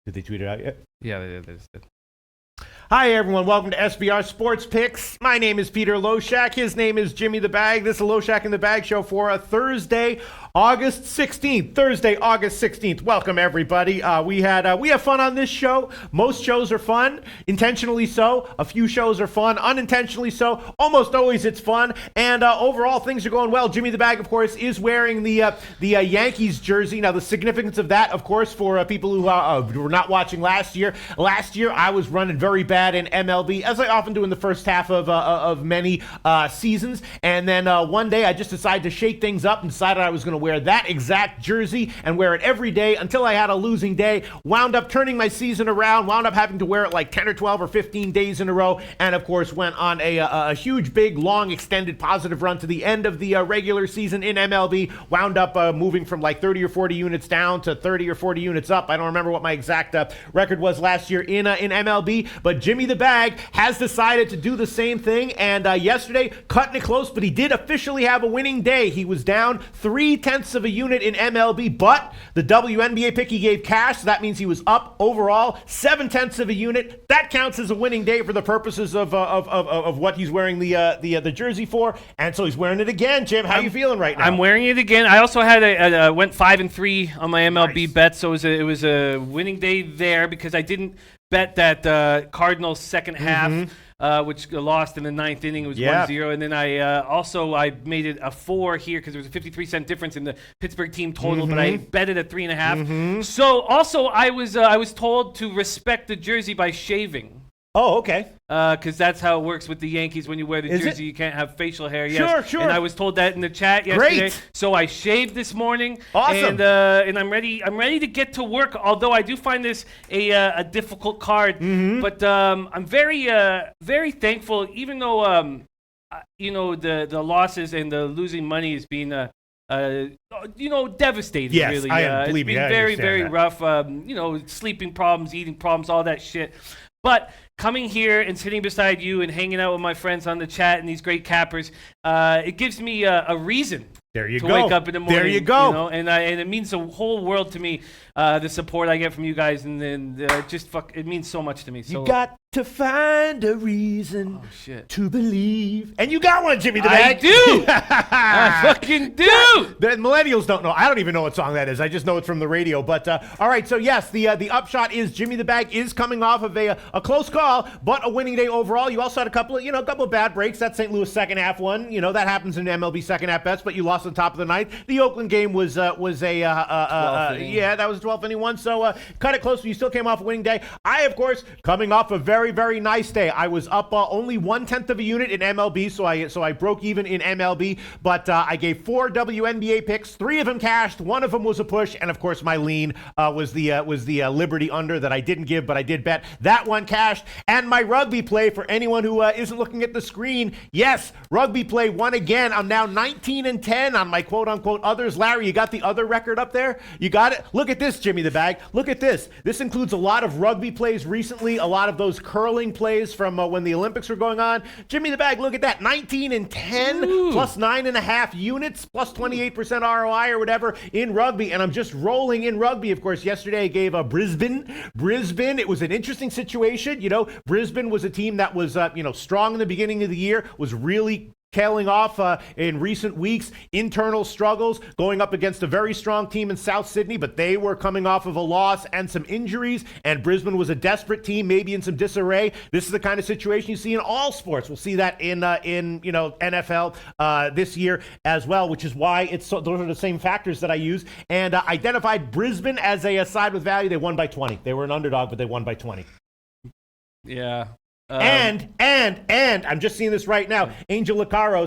Did they tweet it out yet? Yeah, they did. Hi, everyone. Welcome to SBR Sports Picks. My name is Peter Loshak. His name is Jimmy the Bag. This is a Loshak and The Bag show for a Thursday, August 16th. Thursday, August 16th. Welcome, everybody. We have fun on this show. Most shows are fun, intentionally so. A few shows are fun, unintentionally so. Almost always it's fun. And overall, things are going well. Jimmy the Bag, of course, is wearing the Yankees jersey. Now, the significance of that, of course, for people who were not watching last year. Last year, I was running very bad in MLB, as I often do in the first half of many seasons. And then one day, I just decided to shake things up and decided I was going to wear that exact jersey and wear it every day until I had a losing day. Wound up turning my season around, wound up having to wear it like 10 or 12 or 15 days in a row, and of course went on a huge, big, long, extended positive run to the end of the regular season in MLB. Wound up moving from like 30 or 40 units down to 30 or 40 units up. I don't remember what my exact record was last year in MLB, but Jimmy the Bag has decided to do the same thing, and yesterday, cutting it close, but he did officially have a winning day. He was down 0.3 of a unit in MLB, but the WNBA pick he gave cash, so that means he was up overall 0.7 of a unit. That counts as a winning day for the purposes of what he's wearing the jersey for, and so he's wearing it again. Jim, how are you feeling right now? I'm wearing it again. I also had went 5-3 on my MLB bet, so it was a winning day there because I didn't bet that Cardinals second half, which lost in the ninth inning. It was 1-0. And then I made it a 4 here because there was a 53-cent difference in the Pittsburgh team total, but I bet it at 3.5. So also I was told to respect the jersey by shaving. Oh, okay. Because that's how it works with the Yankees. When you wear the jersey, you can't have facial hair. Yes. Sure. And I was told that in the chat yesterday. Great. So I shaved this morning. Awesome. And I'm ready. I'm ready to get to work. Although I do find this a difficult card, but I'm very very thankful. Even though the losses and the losing money has been devastating. Yes, really. I believe it's me. been very, very that. rough. Sleeping problems, eating problems, all that shit. But coming here and sitting beside you and hanging out with my friends on the chat and these great cappers, it gives me a reason to wake up in the morning. There you go. And it means the whole world to me, the support I get from you guys, and it means so much to me. So you got to find a reason to believe. And you got one, Jimmy the Bag. I do. I fucking do. The millennials don't know. I don't even know what song that is. I just know it's from the radio. But all right, so yes, the upshot is Jimmy the Bag is coming off of a close call, but a winning day overall. You also had a couple of bad breaks. That St. Louis second half one. That happens in MLB second half bets, but you lost on top of the ninth. The Oakland game was that was a 12th inning one. So cut it close, but you still came off a winning day. I, of course, coming off a very, very nice day. I was up only 1/10 of a unit in MLB, so I broke even in MLB. But I gave 4 WNBA picks. 3 of them cashed. 1 of them was a push, and of course my lean was the Liberty under that I didn't give, but I did bet. That one cashed. And my rugby play, for anyone who isn't looking at the screen, yes, rugby play won again. I'm now 19-10 on my quote-unquote others. Larry, you got the other record up there? You got it? Look at this, Jimmy the Bag. Look at this. This includes a lot of rugby plays recently, a lot of those curling plays from when the Olympics were going on. Jimmy the Bag, look at that. 19-10 plus 9.5 units plus 28% ROI or whatever in rugby. And I'm just rolling in rugby. Of course, yesterday I gave Brisbane. It was an interesting situation. Brisbane was a team that was strong in the beginning of the year, was really tailing off in recent weeks, internal struggles, going up against a very strong team in South Sydney, but they were coming off of a loss and some injuries, and Brisbane was a desperate team, maybe in some disarray. This is the kind of situation you see in all sports. We'll see that in NFL this year as well, which is why those are the same factors that I use, and identified Brisbane as a side with value. They won by 20. They were an underdog, but they won by 20. Yeah. And I'm just seeing this right now. Angel Licaro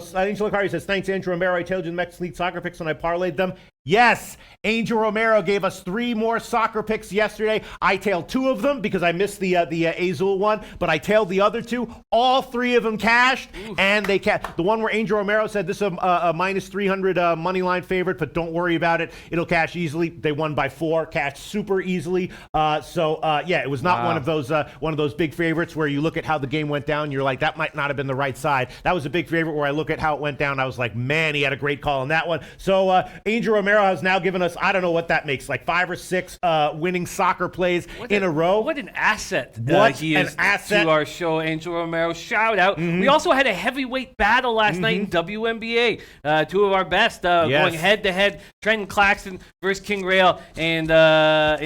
says, thanks, Andrew Romero. I told you the Mexican League soccer picks when I parlayed them. Yes, Angel Romero gave us 3 more soccer picks yesterday. I tailed 2 of them because I missed the Azul one, but I tailed the other 2. All 3 of them cashed, and they cashed. The one where Angel Romero said this is a minus 300 money line favorite, but don't worry about it. It'll cash easily. They won by 4, cashed super easily. It was not one of those big favorites where you look at how the game went down, you're like, that might not have been the right side. That was a big favorite where I look at how it went down. I was like, man, he had a great call on that one. So Angel Romero Romero has now given us, I don't know what that makes, like 5 or 6 winning soccer plays in a row. What an asset He is to our show, Angel Romero. Shout out. We also had a heavyweight battle last night in WNBA. 2 of our best going head-to-head. Trenton Claxton versus King Rail, and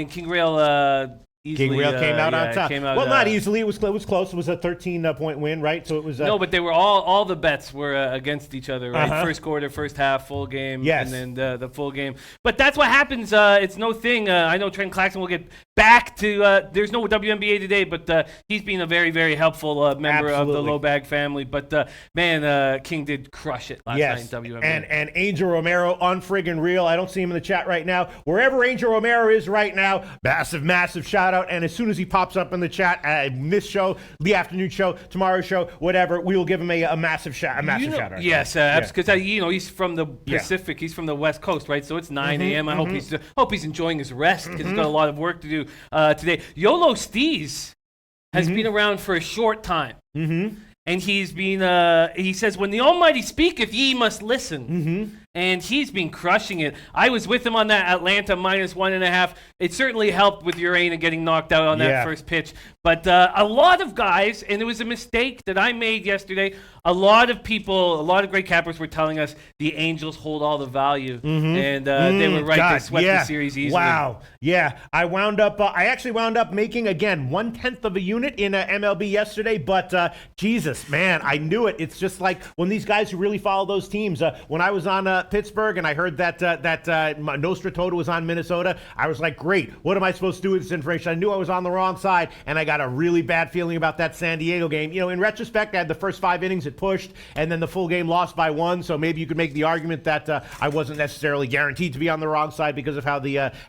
King Rail... Easily, King Rail came out on top. Well, not easily. It was close. It was a 13-point win, right? So it was. No, but they were all the bets were against each other, right? First quarter, first half, full game, and then the full game. But that's what happens. It's no thing. I know Trent Claxton will get back to. There's no WNBA today, but he's been a very, very helpful member of the Low Bag family. But King did crush it last night in WNBA. And Angel Romero, unfriggin' real. I don't see him in the chat right now. Wherever Angel Romero is right now, massive shout out. And as soon as he pops up in the chat, this show, the afternoon show, tomorrow's show, whatever, we will give him a massive shout out. Yes, because he's from the Pacific, he's from the West Coast, right? So it's 9 a.m. I hope he's enjoying his rest because he's got a lot of work to do today. Yolo Steez has been around for a short time. And he's been, he says, when the Almighty speaketh, ye must listen. And he's been crushing it. I was with him on that Atlanta -1.5. It certainly helped with Urena getting knocked out on that first pitch. But a lot of guys, and it was a mistake that I made yesterday, a lot of people, a lot of great cappers were telling us the Angels hold all the value. And they were right. They swept the series easily. Wow. Yeah. I actually wound up making, again, 1/10 of a unit in MLB yesterday. But Jesus, man, I knew it. It's just like when these guys who really follow those teams, when I was on Pittsburgh and I heard that Nostra Toto was on Minnesota, I was like, great. What am I supposed to do with this information? I knew I was on the wrong side, and I got a really bad feeling about that San Diego game. In retrospect, I had the first 5 innings it pushed, and then the full game lost by 1. So maybe you could make the argument that I wasn't necessarily guaranteed to be on the wrong side because of how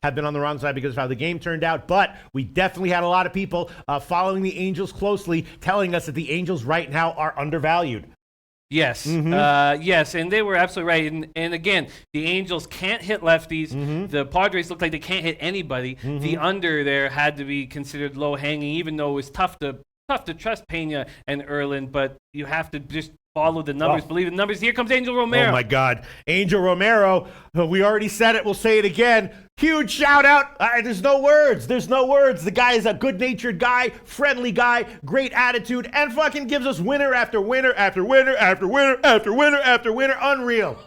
have been on the wrong side because of how the game turned out. But we definitely had a lot of people following the Angels closely, telling us that the Angels right now are undervalued. Yes, yes, and they were absolutely right. And again, the Angels can't hit lefties. The Padres look like they can't hit anybody. The under there had to be considered low hanging, even though it was tough to trust Pena and Erlin. But you have to just follow the numbers, believe in the numbers. Here comes Angel Romero. Oh my God, Angel Romero. We already said it. We'll say it again. Huge shout out. There's no words. The guy is a good-natured guy, friendly guy, great attitude, and fucking gives us winner after winner after winner after winner after winner after winner. Unreal.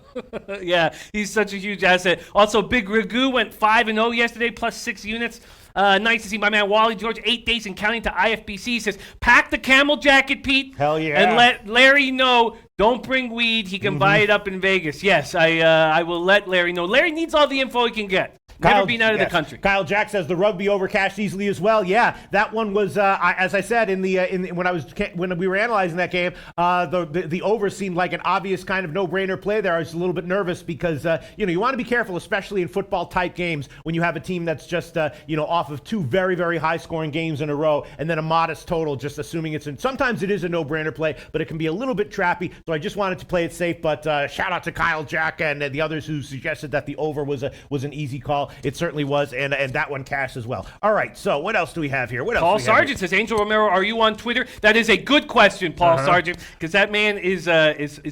Yeah, he's such a huge asset. Also, Big Ragu went 5-0 yesterday, plus 6 units. Nice to see my man Wally George, 8 days and counting to IFBC. Says, pack the camel jacket, Pete. Hell yeah. And let Larry know, don't bring weed. He can buy it up in Vegas. Yes, I will let Larry know. Larry needs all the info he can get. Never been out of the country. Kyle Jack says the rugby overcashed easily as well. Yeah, that one was as I said when we were analyzing that game, the over seemed like an obvious kind of no-brainer play there. I was a little bit nervous because you want to be careful, especially in football type games, when you have a team that's just off of 2 very, very high-scoring games in a row and then a modest total, just assuming it's in. Sometimes it is a no-brainer play, but it can be a little bit trappy. So I just wanted to play it safe. But shout out to Kyle Jack and the others who suggested that the over was an easy call. It certainly was, and that one cashed as well. All right, so what else do we have here? Paul Sargent says, Angel Romero, are you on Twitter? That is a good question, Paul Sargent, because that man is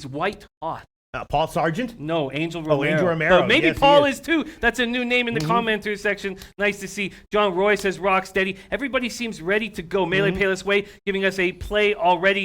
white hot. Paul Sargent? No, Angel Romero. Oh, Angel Romero. But maybe yes, Paul is too. That's a new name in the commenters section. Nice to see. John Roy says, rock steady. Everybody seems ready to go. Melee Payless Way giving us a play already.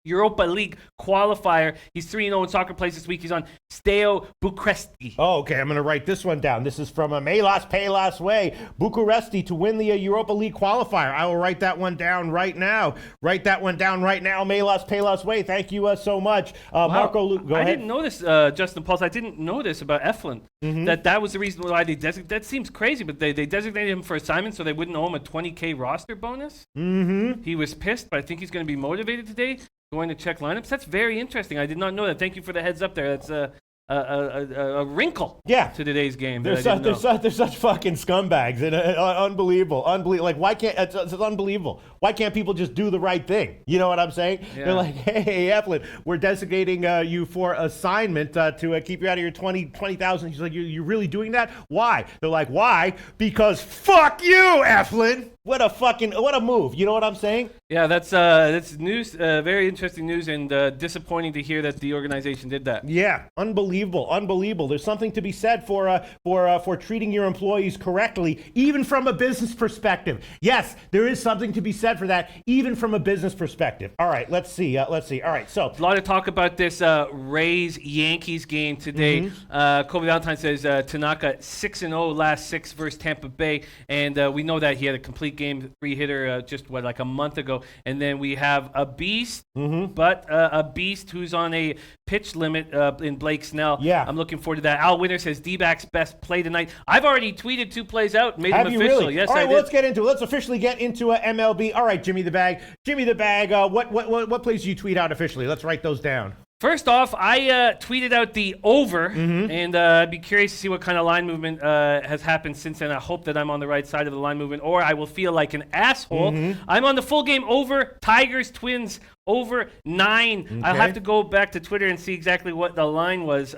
Europa League qualifier. He's 3-0 in soccer plays this week. He's on Steaua Bucuresti. Oh, okay. I'm going to write this one down. This is from Melas Payless Way. Bucuresti to win the Europa League qualifier. I will write that one down right now. Melas Payless Way. Thank you so much. Wow. Marco, go ahead. I didn't know this, Justin Pulse. I didn't know this about Eflin. That was the reason why they designated. That seems crazy, but they designated him for assignment so they wouldn't owe him a $20K roster bonus. He was pissed, but I think he's going to be motivated today. Going to check lineups. That's very interesting. I did not know that. Thank you for the heads up there. That's a wrinkle to today's game. They're such fucking scumbags and unbelievable. Like, why can't it's unbelievable? Why can't people just do the right thing? You know what I'm saying? Yeah. They're like, hey, Eflin, we're designating you for assignment to keep you out of your 20,000. He's like, you're really doing that? Why? They're like, why? Because fuck you, Eflin. What a move. You know what I'm saying? Yeah, that's news. Very interesting news and disappointing to hear that the organization did that. Yeah, unbelievable. Unbelievable. There's something to be said for treating your employees correctly, even from a business perspective. Yes, there is something to be said for that, even from a business perspective. All right, let's see. All right, so a lot of talk about this Rays-Yankees game today. Kobe Valentine says Tanaka 6-0 last 6 versus Tampa Bay, and we know that he had a complete game 3-hitter just like a month ago. And then we have a beast, but a beast who's on a pitch limit in Blake Snell. Yeah, I'm looking forward to that. Al Winter says D-backs best play tonight. I've already tweeted 2 plays out, made them official. Really? Yes, all right, I did. Let's get into it. Let's officially get into MLB. All right, Jimmy the Bag. What plays do you tweet out officially? Let's write those down. First off, I tweeted out the over, and I'd be curious to see what kind of line movement has happened since then. I hope that I'm on the right side of the line movement, or I will feel like an asshole. I'm on the full game over, Tigers, Twins, over 9. Okay. I'll have to go back to Twitter and see exactly what the line was.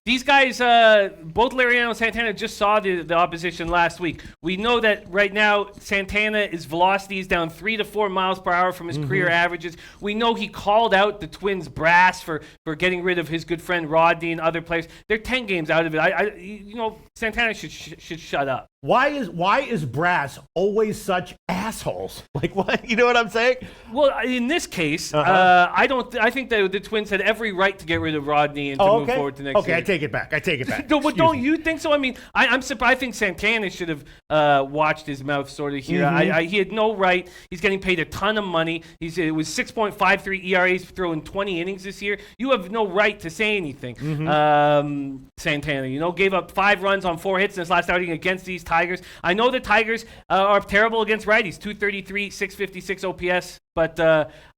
These guys, both Lariano and Santana, just saw the opposition last week. We know that right now Santana's velocity is down 3 to 4 miles per hour from his career averages. We know he called out the Twins brass for getting rid of his good friend Rodney and other players. They're 10 games out of it. Santana should shut up. Why is brass always such assholes? Like what? You know what I'm saying? Well, in this case, I think that the Twins had every right to get rid of Rodney and to move forward to next year. Okay, I take it back. No, but don't you think so? I mean, I'm surprised. I think Santana should have watched his mouth sort of here. He had no right. He's getting paid a ton of money. It was 6.53 ERAs throwing 20 innings this year. You have no right to say anything. Santana, gave up 5 runs on 4 hits in his last outing against these Tigers. I know the Tigers are terrible against righties, 233, 656 OPS, but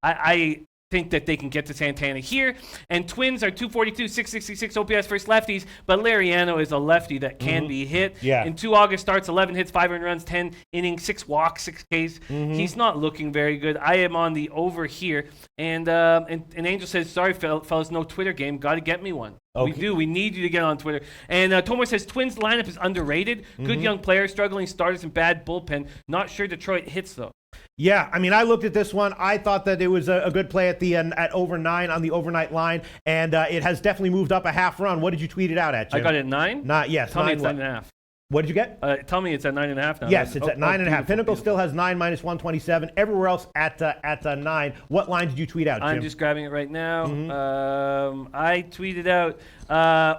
I think that they can get to Santana here. And Twins are 242, 666 OPS versus lefties, but Lariano is a lefty that can be hit. Yeah. In 2 August starts, 11 hits, 5 earned runs, 10 innings, 6 walks, 6 Ks. He's not looking very good. I am on the over here. And Angel says, sorry, fellas, no Twitter game. Got to get me one. Okay. We do. We need you to get on Twitter. And Tomar says, Twins lineup is underrated. Good young players, struggling starters, and bad bullpen. Not sure Detroit hits, though. Yeah, I mean, I looked at this one. I thought that it was a good play at over 9 on the overnight line, and it has definitely moved up a half run. What did you tweet it out at, Jim? I got it at 9? Yes. Tell me it's 9.5. What did you get? Tell me it's at 9.5 now. Yes, it's at 9.5. Pinnacle still has 9 minus 127. Everywhere else at 9. What line did you tweet out, Jim? I'm just grabbing it right now. I tweeted out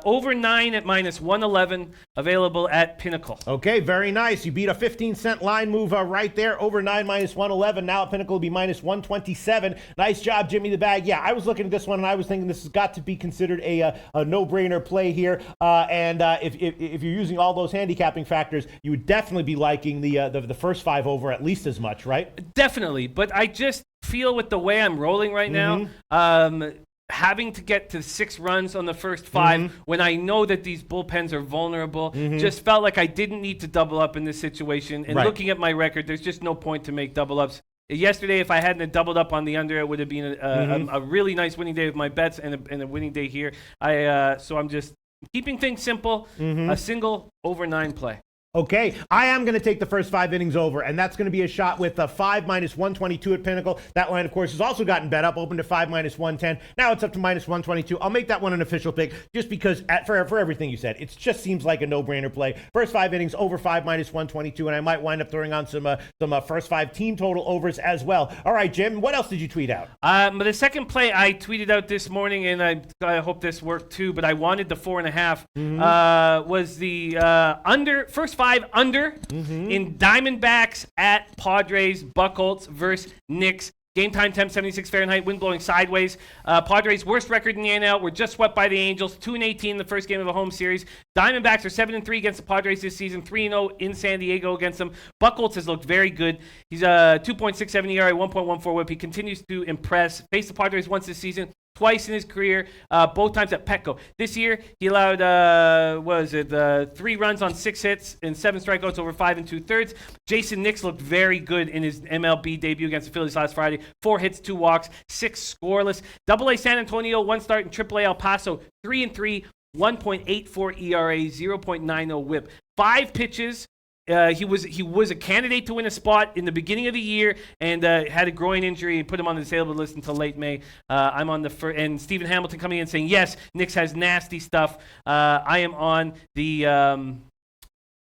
over 9 at minus 111, available at Pinnacle. Okay, very nice. You beat a 15-cent line move right there. Over 9 minus 111. Now at Pinnacle will be minus 127. Nice job, Jimmy the Bag. Yeah, I was looking at this one and I was thinking this has got to be considered a no-brainer play here. If you're using all those handicapping factors, you would definitely be liking the first 5 over at least as much, right? Definitely, but I just feel with the way I'm rolling right now, having to get to 6 runs on the first 5 when I know that these bullpens are vulnerable, just felt like I didn't need to double up in this situation. And looking at my record, there's just no point to make double ups. Yesterday, if I hadn't doubled up on the under, it would have been a really nice winning day with my bets and a winning day here. So I'm just keeping things simple, a single over 9 play. Okay, I am going to take the first 5 innings over, and that's going to be a shot with a 5 minus 122 at Pinnacle. That line, of course, has also gotten bet up, opened to 5 minus 110. Now it's up to minus 122. I'll make that one an official pick just because for everything you said. It just seems like a no-brainer play. First 5 innings over 5 minus 122, and I might wind up throwing on some first 5 team total overs as well. All right, Jim, what else did you tweet out? But the second play I tweeted out this morning, and I hope this worked too, but I wanted the 4.5, was the under, first 5 under in Diamondbacks at Padres, Buchholz versus Knicks. Game time temp 76 Fahrenheit, wind blowing sideways. Padres' worst record in the NL. Were just swept by the Angels, 2-18 in the first game of a home series. Diamondbacks are 7-3 against the Padres this season, 3-0 in San Diego against them. Buchholz has looked very good. He's a 2.67 ERA, 1.14 WHIP. He continues to impress. Faced the Padres once this season, twice in his career, both times at Petco. This year, he allowed, 3 runs on 6 hits and 7 strikeouts over 5 2/3. Jason Nix looked very good in his MLB debut against the Phillies last Friday. 4 hits, 2 walks, 6 scoreless. AA San Antonio, 1 start, and AAA El Paso, 3-3, 1.84 ERA, 0.90 WHIP. 5 pitches he was a candidate to win a spot in the beginning of the year and had a groin injury and put him on the disabled list until late May. I'm on the first, and Stephen Hamilton coming in saying, yes, Knicks has nasty stuff. I am on the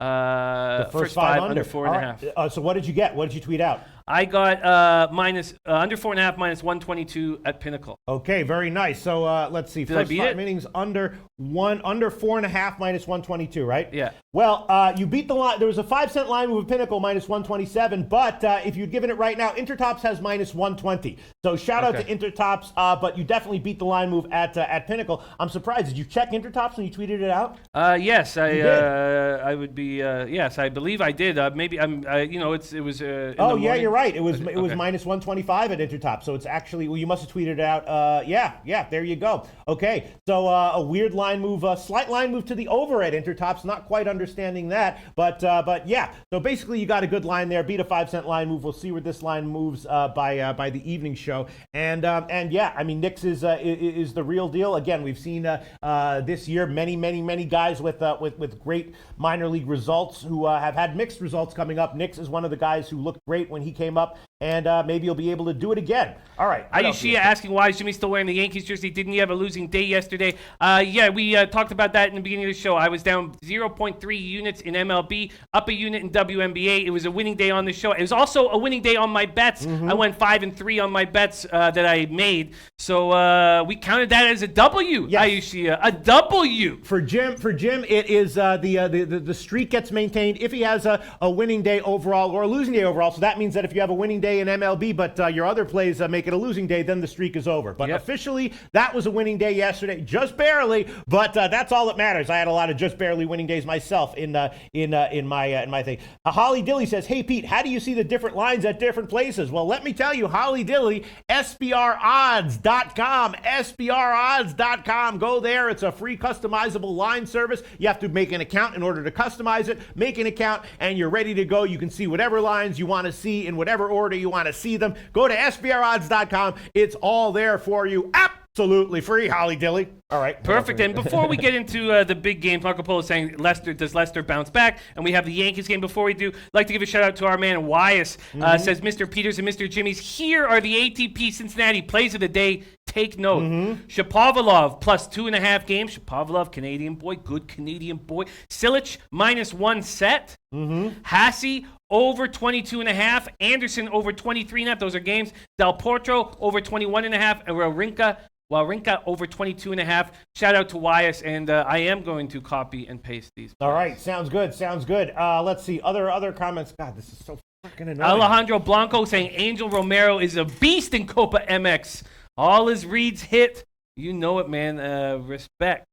first five under 4.5. So what did you get? What did you tweet out? I got under 4.5 minus 122 at Pinnacle. Okay, very nice. So let's see. Did I beat it? Meetings under 4.5 minus 122, right? Yeah. Well, you beat the line. There was a 5-cent line move at Pinnacle minus 127, but if you'd given it right now, Intertops has minus 120. So shout out to Intertops, but you definitely beat the line move at Pinnacle. I'm surprised. Did you check Intertops when you tweeted it out? Yes, I would be. Yes, I believe I did. Maybe I'm. It was. Oh yeah, you're right. It was minus 125 at Intertop. So it's actually, well, you must have tweeted it out. Yeah, there you go. Okay, so a weird line move, a slight line move to the over at Intertops. Not quite understanding that, but yeah. So basically, you got a good line there. Beat a 5-cent line move. We'll see where this line moves by the evening show. And yeah, I mean, Knicks is the real deal. Again, we've seen this year many guys with great minor league results who have had mixed results coming up. Knicks is one of the guys who looked great when he came up, and maybe you'll be able to do it again. All right. Ayushia asking, why is Jimmy still wearing the Yankees jersey? Didn't he have a losing day yesterday? Yeah, we talked about that in the beginning of the show. I was down 0.3 units in MLB, up a unit in WNBA. It was a winning day on the show. It was also a winning day on my bets. I went 5-3 on my bets that I made. So we counted that as a W, yes. Ayushia, a W. For Jim, it is the streak gets maintained if he has a winning day overall or a losing day overall. So that means that if you have a winning day in MLB, but your other plays make it a losing day, then the streak is over. But officially, that was a winning day yesterday, just barely. But that's all that matters. I had a lot of just barely winning days myself in my thing. Holly Dilly says, "Hey Pete, how do you see the different lines at different places?" Well, let me tell you, Holly Dilly, SBRodds.com, SBRodds.com. Go there. It's a free customizable line service. You have to make an account in order to customize it. Make an account, and you're ready to go. You can see whatever lines you want to see in whatever order you want to see them. Go to SBRodds.com. It's all there for you. Absolutely free, Holly Dilly. All right. Perfect. And before we get into the big game, Marco Polo is saying, does Leicester bounce back? And we have the Yankees game. Before we do, I'd like to give a shout out to our man, Wyas. Says, Mr. Peters and Mr. Jimmy's, here are the ATP Cincinnati plays of the day. Take note. Shapovalov plus 2.5 games. Shapovalov, Canadian boy, good Canadian boy. Silic minus 1 set. Hassie over 22.5. Anderson over 23.5. Those are games. Del Potro over 21.5. And Wawrinka over 22.5. Shout out to Wyas, and I am going to copy and paste these. All right, sounds good. Let's see other comments. God, this is so fucking annoying. Alejandro Blanco saying Angel Romero is a beast in Copa MX. All his reads hit. You know it, man. Respect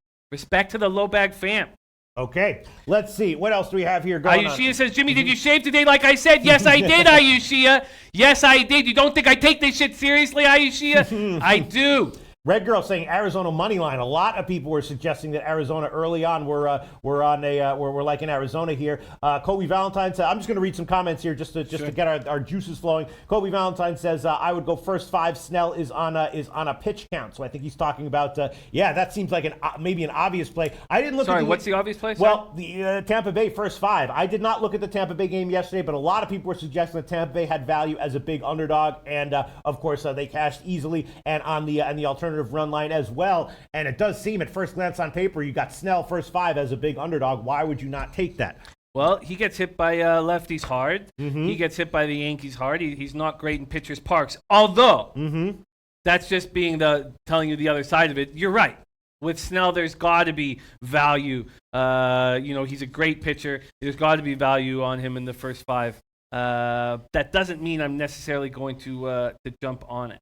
to the low bag fam. Okay, let's see. What else do we have here going on? Ayushia says, Jimmy, did you shave today like I said? Yes, I did, Ayushia. Yes, I did. You don't think I take this shit seriously, Ayushia? I do. Red Girl saying Arizona money line. A lot of people were suggesting that Arizona early on we're like in Arizona here. Kobe Valentine said, I'm just going to read some comments here just to get our juices flowing. Kobe Valentine says I would go first 5. Snell is on a pitch count. So I think he's talking about that seems like maybe an obvious play. I didn't look. Sorry, what's the obvious play? Well, the Tampa Bay first 5. I did not look at the Tampa Bay game yesterday, but a lot of people were suggesting that Tampa Bay had value as a big underdog, and of course they cashed easily and on the alternative run line as well. And it does seem at first glance on paper you got Snell first 5 as a big underdog. Why would you not take that? Well, he gets hit by lefties hard. He gets hit by the Yankees hard. He's not great in pitchers' parks. Although that's just telling you the other side of it. You're right. With Snell, there's got to be value. He's a great pitcher. There's got to be value on him in the first 5. That doesn't mean I'm necessarily going to jump on it.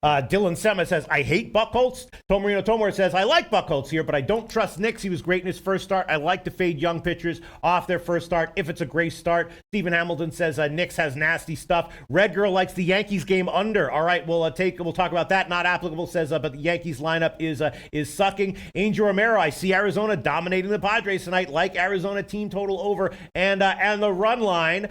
Dylan Sema says, I hate Buchholz. Tomarino Tomor says, I like Buchholz here, but I don't trust Knicks. He was great in his first start. I like to fade young pitchers off their first start if it's a great start. Stephen Hamilton says, Knicks has nasty stuff. Red Girl likes the Yankees game under. All right, we'll talk about that. Not applicable, says, but the Yankees lineup is sucking. Angel Romero, I see Arizona dominating the Padres tonight. Like Arizona team total over and the run line.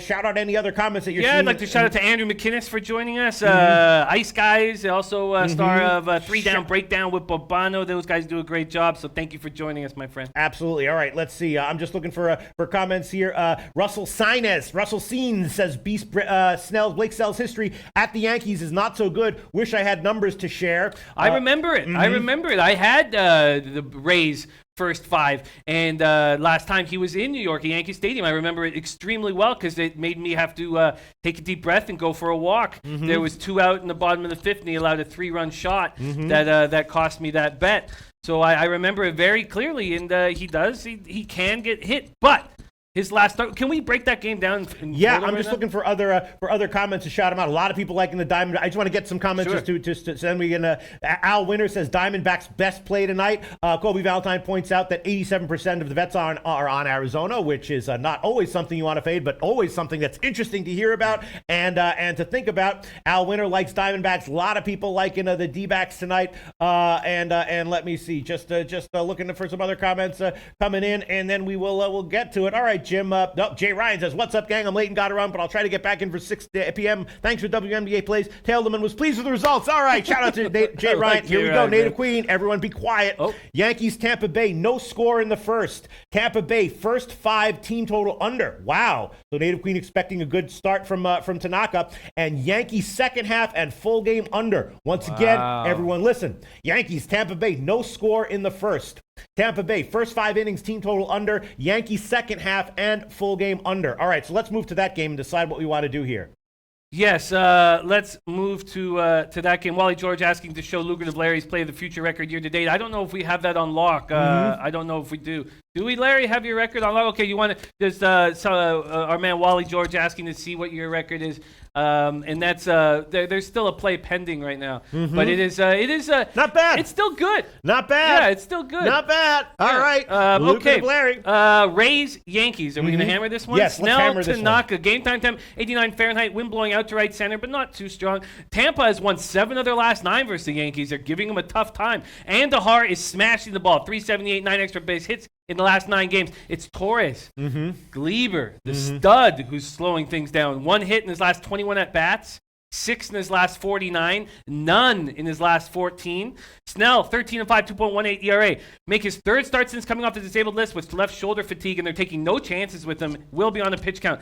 Shout out any other comments that you're seeing. I'd like to shout out to Andrew McInnes for joining us. Ice Guys, also star of 3 Down Breakdown with Bobano. Those guys do a great job, so thank you for joining us, my friend. Absolutely. All right, let's see. I'm just looking for comments here. Russell Sines says Blake Snell's history at the Yankees is not so good. Wish I had numbers to share. I remember it. I had the Rays first 5, and last time he was in New York at Yankee Stadium, I remember it extremely well because it made me have to take a deep breath and go for a walk. There was 2 out in the bottom of the 5th, and he allowed a 3-run shot that cost me that bet. So I remember it very clearly, and he can get hit, but his last start. Can we break that game down? I'm just looking for other comments to shout him out. A lot of people liking the Diamond. I just want to get some comments just to send me in. Al Winter says Diamondbacks best play tonight. Kobe Valentine points out that 87% of the bets are on Arizona, which is not always something you want to fade, but always something that's interesting to hear about and to think about. Al Winter likes Diamondbacks. A lot of people liking the D-backs tonight. And let me see. Just looking for some other comments coming in, and then we'll get to it. All right. Jim, Jay Ryan says, what's up, gang? I'm late and got around, but I'll try to get back in for 6 p.m. Thanks for WNBA plays. Tailderman was pleased with the results. All right, shout out to Jay Ryan. Here we go, Native Queen. Everyone be quiet. Yankees, Tampa Bay, no score in the first. Tampa Bay, first 5 team total under. Wow. So Native Queen expecting a good start from Tanaka. And Yankees second half and full game under. Once again, everyone listen. Yankees, Tampa Bay, no score in the first. Tampa Bay, first 5 innings, team total under. Yankees second half and full game under. All right, so let's move to that game and decide what we want to do here. Yes, let's move to that game. Wally George asking to show lucrative Larry's play of the future record year to date. I don't know if we have that on lock. I don't know if we do. Do we, Larry, have your record on lock? Okay, you want to? There's our man Wally George asking to see what your record is. And that's there's still a play pending right now, but it is not bad. It's still good. Not bad. Yeah, it's still good. Not bad. All right. Okay. Larry. Rays Yankees. Are we gonna hammer this one? Yes. Let's hammer this Tanaka. one. Game time 89 Fahrenheit. Wind blowing out to right center, but not too strong. Tampa has won 7 of their last 9 versus the Yankees. They're giving them a tough time. Andahar is smashing the ball. 378, 9 extra base hits in the last 9 games. It's Torres, Gleber, the stud, who's slowing things down. 1 hit in his last 21 at-bats, 6 in his last 49, none in his last 14. Snell, 13-5, 2.18 ERA. Make his 3rd start since coming off the disabled list with left shoulder fatigue, and they're taking no chances with him. Will be on a pitch count.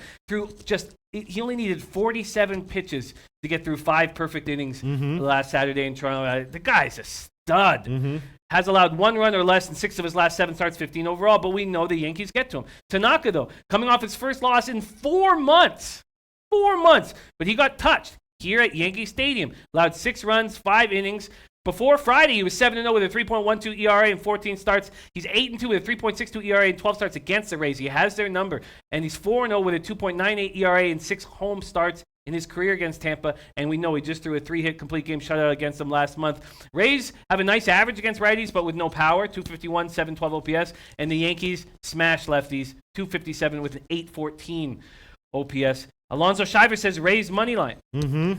He only needed 47 pitches to get through 5 perfect innings last Saturday in Toronto. The guy's a stud. Has allowed 1 run or less in 6 of his last 7 starts, 15 overall, but we know the Yankees get to him. Tanaka, though, coming off his first loss in 4 months. 4 months. But he got touched here at Yankee Stadium. Allowed 6 runs, 5 innings. Before Friday, he was 7-0 with a 3.12 ERA in 14 starts. He's 8-2 with a 3.62 ERA in 12 starts against the Rays. He has their number. And he's 4-0 with a 2.98 ERA in 6 home starts in his career against Tampa, and we know he just threw a 3-hit complete game shutout against them last month. Rays have a nice average against righties, but with no power, 251, 712 OPS, and the Yankees smash lefties, 257 with an 814 OPS. Alonzo Shiver says Rays money line.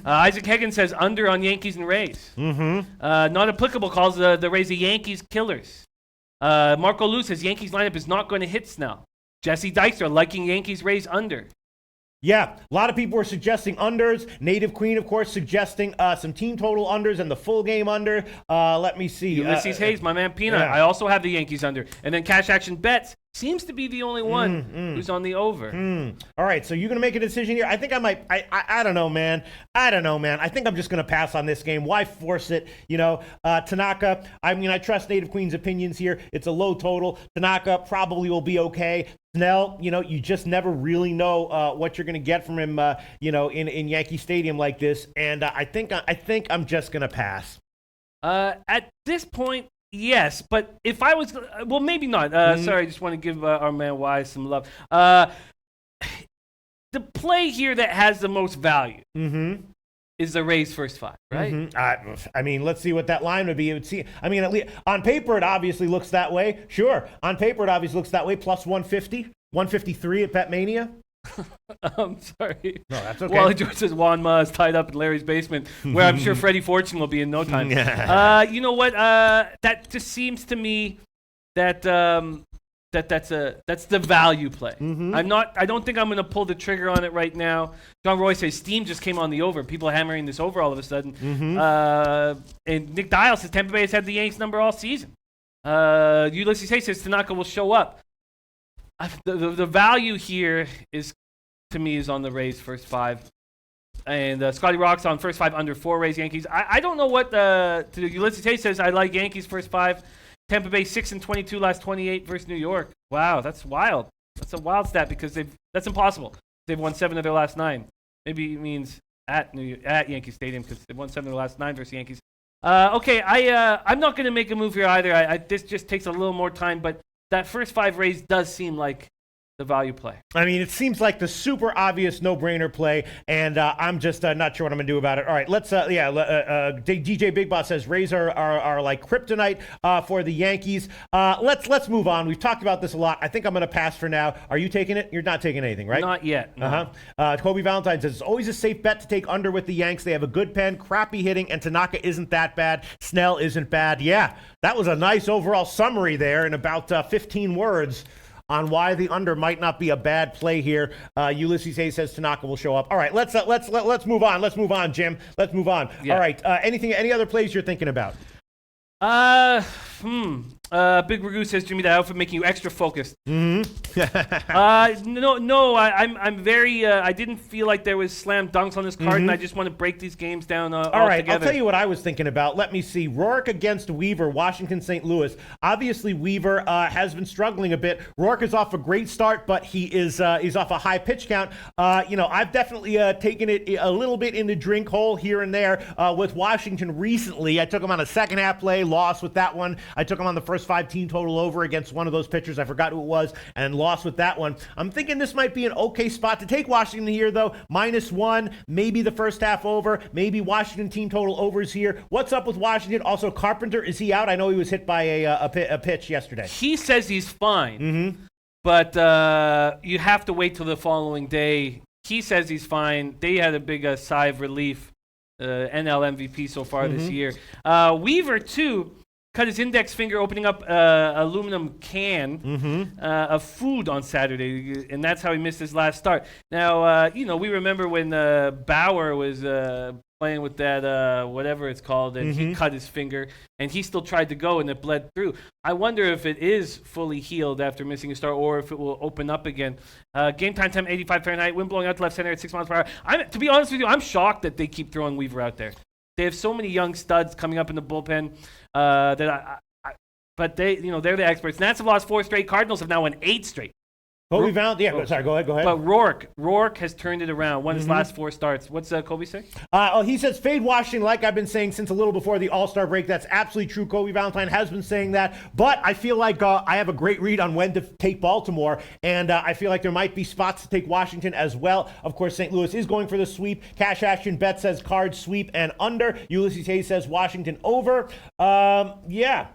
Isaac Hagan says under on Yankees and Rays. Not applicable calls the Rays the Yankees killers. Marco Lou says Yankees lineup is not going to hit Snell. Jesse Dykstra liking Yankees Rays under. Yeah, a lot of people were suggesting unders. Native Queen, of course, suggesting some team total unders and the full game under. Let me see. Ulysses Hayes, my man Peanut. Yeah. I also have the Yankees under. And then Cash Action Bets seems to be the only one who's on the over. All right, so you're going to make a decision here? I think I might. I don't know, man. I think I'm just going to pass on this game. Why force it? Tanaka, I trust Native Queen's opinions here. It's a low total. Tanaka probably will be okay. Snell, you just never really know what you're going to get from him, in Yankee Stadium like this. And I think I'm just going to pass. At this point, yes. But if I was, well, maybe not. Sorry, I just want to give our man Wise some love. The play here that has the most value is the Rays' first 5, right? Let's see what that line would be. At least on paper, it obviously looks that way. Sure. On paper, it obviously looks that way. Plus 150, 153 at Betmania. I'm sorry. No, that's okay. Wally George says Juan Ma is tied up in Larry's basement, where I'm sure Freddie Fortune will be in no time. You know what? That just seems to me that that's the value play. I don't think I'm going to pull the trigger on it right now. John Roy says Steam just came on the over. People are hammering this over all of a sudden. And Nick Dial says Tampa Bay has had the Yanks number all season. Ulysses Hayes says Tanaka will show up. The value here is on the Rays first 5. And Scotty Rocks on first 5 under 4 Rays Yankees. I don't know what Ulysses Hayes says. I like Yankees first 5. Tampa Bay 6-22 last 28 versus New York. Wow, that's wild. That's a wild stat because that's impossible. They've won 7 of their last 9. Maybe it means at Yankee Stadium because they've won 7 of their last 9 versus Yankees. Okay, I'm not going to make a move here either. This just takes a little more time, but that first 5 Rays does seem like the value play. I mean, it seems like the super obvious no-brainer play, and I'm just not sure what I'm going to do about it. All right, let's, DJ Big Boss says Rays are like kryptonite for the Yankees. Let's move on. We've talked about this a lot. I think I'm going to pass for now. Are you taking it? You're not taking anything, right? Not yet. No. Kobe Valentine says, it's always a safe bet to take under with the Yanks. They have a good pen, crappy hitting, and Tanaka isn't that bad. Snell isn't bad. Yeah, that was a nice overall summary there in about 15 words on why the under might not be a bad play here. Ulysses Hayes says Tanaka will show up. All right, let's move on. Let's move on, Jim. Let's move on. Yeah. All right, any other plays you're thinking about? Big Ragu says, Jimmy, that outfit making you extra focused. No. I'm very. I didn't feel like there was slam dunks on this card, and I just want to break these games down. All right, together. I'll tell you what I was thinking about. Let me see. Rourke against Weaver, Washington, St. Louis. Obviously, Weaver has been struggling a bit. Rourke is off a great start, but he's off a high pitch count. I've definitely taken it a little bit in the drink hole here and there with Washington recently. I took him on a second half play, lost with that one. I took him on the first 5 team total over against one of those pitchers. I forgot who it was, and lost with that one. I'm thinking this might be an okay spot to take Washington here, though. -1, maybe the first half over, maybe Washington team total overs here. What's up with Washington? Also, Carpenter, is he out? I know he was hit by a pitch yesterday. He says he's fine, but you have to wait till the following day. He says he's fine. They had a big sigh of relief. NL MVP so far this year. Weaver, too, cut his index finger opening up aluminum can of food on Saturday, and that's how he missed his last start. Now, we remember when Bauer was playing with that, whatever it's called, and he cut his finger, and he still tried to go, and it bled through. I wonder if it is fully healed after missing a start, or if it will open up again. Game time, 85 Fahrenheit, wind blowing out to left center at 6 miles per hour. To be honest with you, I'm shocked that they keep throwing Weaver out there. They have so many young studs coming up in the bullpen but they're the experts. Nats have lost 4 straight. Cardinals have now won 8 straight. Kobe found, sorry, go ahead. But Rourke has turned it around, won his last 4 starts. What's Kobe say? He says, fade Washington, like I've been saying since a little before the All-Star break. That's absolutely true. Kobe Valentine has been saying that. But I feel like I have a great read on when to take Baltimore, and I feel like there might be spots to take Washington as well. Of course, St. Louis is going for the sweep. Cash Action Bet says Cards sweep and under. Ulysses Hayes says Washington over. Yeah.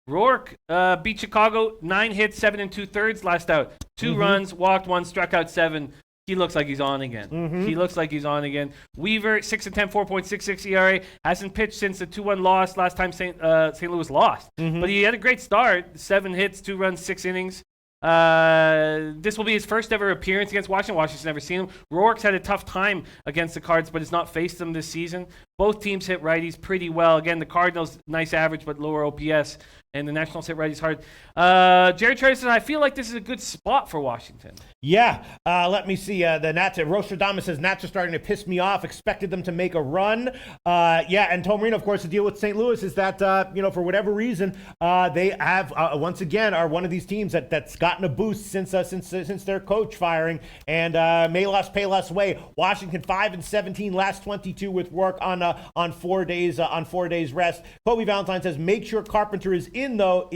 Rourke beat Chicago, 9 hits, 7 2/3 last out. 2 runs, walked 1, struck out 7. He looks like he's on again. He looks like he's on again. Weaver, 6-10, 4.66 ERA. Hasn't pitched since the 2-1 loss last time St. Louis lost. But he had a great start. 7 hits, 2 runs, 6 innings. This will be his first ever appearance against Washington. Washington's never seen him. Rourke's had a tough time against the Cards, but has not faced them this season. Both teams hit righties pretty well. Again, the Cardinals, nice average, but lower OPS. And the Nationals hit righties hard. Jerry Travis says, I feel like this is a good spot for Washington. Yeah. Let me see. The Nats, Rostradamus says, Nats are starting to piss me off. Expected them to make a run. And Tom Marino, of course, the deal with St. Louis is that, for whatever reason, they have, once again, are one of these teams that's gotten a boost since their coach firing. And may less, pay less way. Washington 5-17, last 22 with work on 4 days rest. Kobe Valentine says, make sure Carpenter is in, though,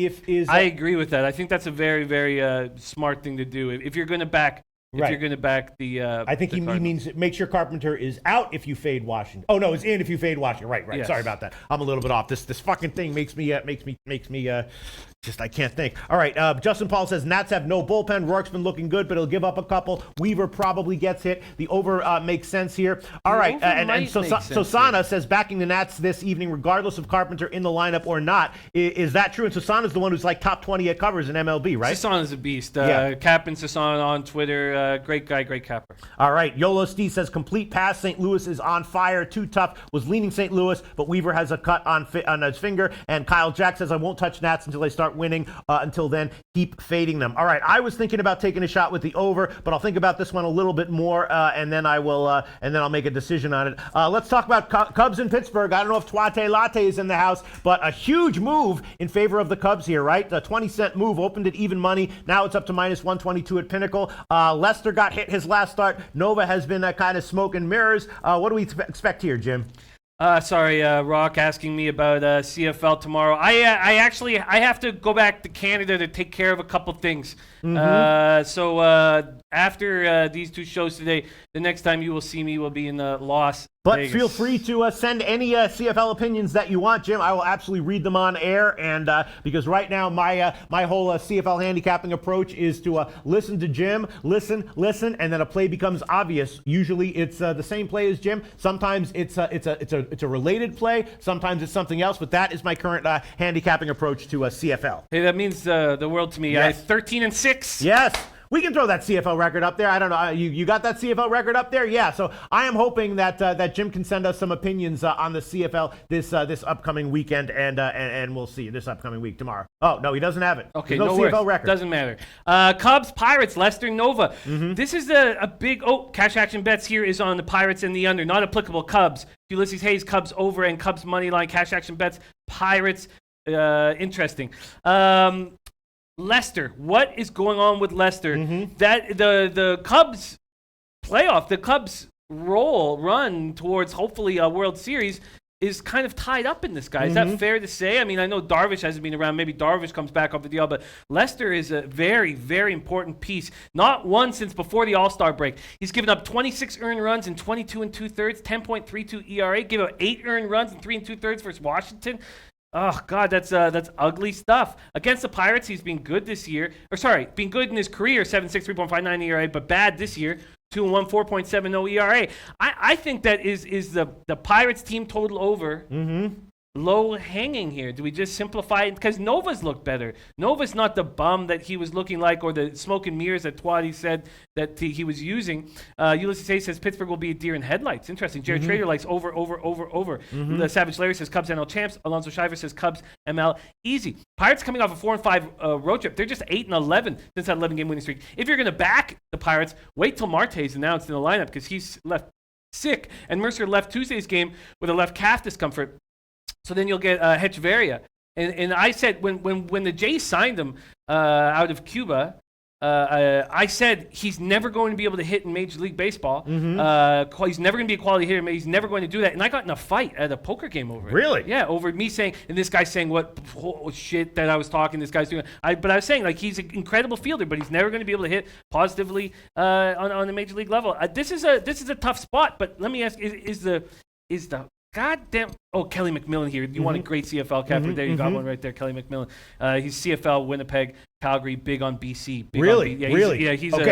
I agree with that. I think that's a very, very smart thing to do. If you're going to back, you're going to back the. I think he means make sure Carpenter is out if you fade Washington. Oh no, is in if you fade Washington. Right. Yes. Sorry about that. I'm a little bit off. This fucking thing makes me I can't think. All right, Justin Paul says Nats have no bullpen. Rourke's been looking good, but he'll give up a couple. Weaver probably gets hit. The over makes sense here. All right, and so Sana says backing the Nats this evening, regardless of Carpenter in the lineup or not. Is that true? And Sasana's the one who's like top 20 at covers in MLB, right? Sasana's a beast. Cap and Sasana on Twitter. Great guy, great capper. All right, Yolo Steve says complete pass. St. Louis is on fire. Too tough. Was leaning St. Louis, but Weaver has a cut on his finger. And Kyle Jack says I won't touch Nats until they start winning. Until then, keep fading them. All right, I was thinking about taking a shot with the over, but I'll think about this one a little bit more, and then I'll make a decision on it. Let's talk about Cubs in Pittsburgh. I don't know if Tuate Latte is in the house, but a huge move in favor of the Cubs here, right? The 20-cent move opened at even money. Now it's up to minus 122 at Pinnacle. Lester got hit his last start. Nova has been kind of smoke and mirrors. What do we expect here, Jim? Sorry, Rock asking me about CFL tomorrow. I actually have to go back to Canada to take care of a couple things. So after these two shows today, the next time you will see me will be in Las But Vegas. feel free to send any CFL opinions that you want, Jim. I will absolutely read them on air, and because right now my whole CFL handicapping approach is to listen to Jim, listen, and then a play becomes obvious. Usually it's the same play as Jim. Sometimes it's a related play. Sometimes it's something else. But that is my current handicapping approach to CFL. Hey, that means the world to me. Yes. 13-6. Yes. We can throw that CFL record up there. I don't know. You got that CFL record up there? Yeah. So I am hoping that Jim can send us some opinions on the CFL this upcoming weekend, and we'll see this upcoming week tomorrow. Oh no, he doesn't have it. Okay, no CFL record. Doesn't matter. Cubs, Pirates, Lester, Nova. This is a big cash action bets here is on the Pirates and the under. Not applicable Cubs. Ulysses Hayes, Cubs over and Cubs money line cash action bets. Pirates, interesting. Lester, what is going on with Lester? That the Cubs playoff, the Cubs run towards hopefully a World Series is kind of tied up in this guy. Is that fair to say? I mean, I know Darvish hasn't been around. Maybe Darvish comes back off the deal, but Lester is a very, very important piece. Not one since before the All-Star break. He's given up 26 earned runs in 22 2/3, 10.32 ERA, gave up 8 earned runs in 3 2/3 versus Washington. Oh, God, that's ugly stuff. Against the Pirates, he's been good this year. Been good in his career, 7.6, 3.59 ERA, but bad this year, 2-1, 4.70 ERA. I think that is the Pirates team total over low hanging here. Do we just simplify it? Because Nova's looked better. Nova's not the bum that he was looking like or the smoke and mirrors that Twatty said that he was using. Ulysses Hayes says Pittsburgh will be a deer in headlights. Interesting. Jared Trader likes over. The Savage Larry says Cubs NL champs. Alonzo Shiver says Cubs ML easy. Pirates coming off a 4-5 road trip. They're just 8-11 since that 11-game winning streak. If you're going to back the Pirates, wait till Marte's announced in the lineup because he's left sick. And Mercer left Tuesday's game with a left calf discomfort. So then you'll get Hechavarria. And I said when the Jays signed him out of Cuba, I said he's never going to be able to hit in Major League Baseball. He's never going to be a quality hitter. He's never going to do that. And I got in a fight at a poker game over it. Really? Yeah, over me saying, and this guy saying what shit that I was talking, this guy's doing. But I was saying, like, he's an incredible fielder, but he's never going to be able to hit positively on the Major League level. This is a tough spot, but let me ask, is the goddamn... Oh, Kelly McMillan here. You want a great CFL capper? There you got one right there, Kelly McMillan. He's CFL, Winnipeg, Calgary, big on BC. Really?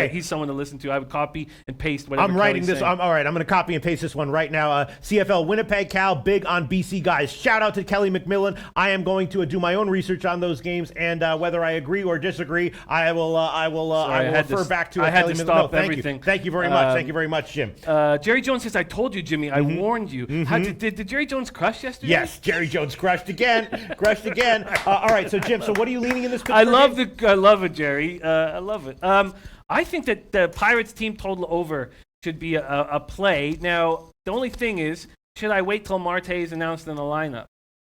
He's someone to listen to. I would copy and paste whatever I'm writing Kelly's this. All right, I'm going to copy and paste this one right now. CFL, Winnipeg, Cal, big on BC guys. Shout out to Kelly McMillan. I am going to do my own research on those games, and whether I agree or disagree, I will refer back to Kelly McMillan. Thank you very much. Thank you very much, Jim. Jerry Jones says, I told you, Jimmy. I warned you. Did Jerry Jones crush yesterday? Yes, Jerry Jones crushed again. All right, so Jim, so what are you leaning in this Pittsburgh I love it, Jerry. I love it. I think that the Pirates team total over should be a play. Now, the only thing is, should I wait till Marte is announced in the lineup?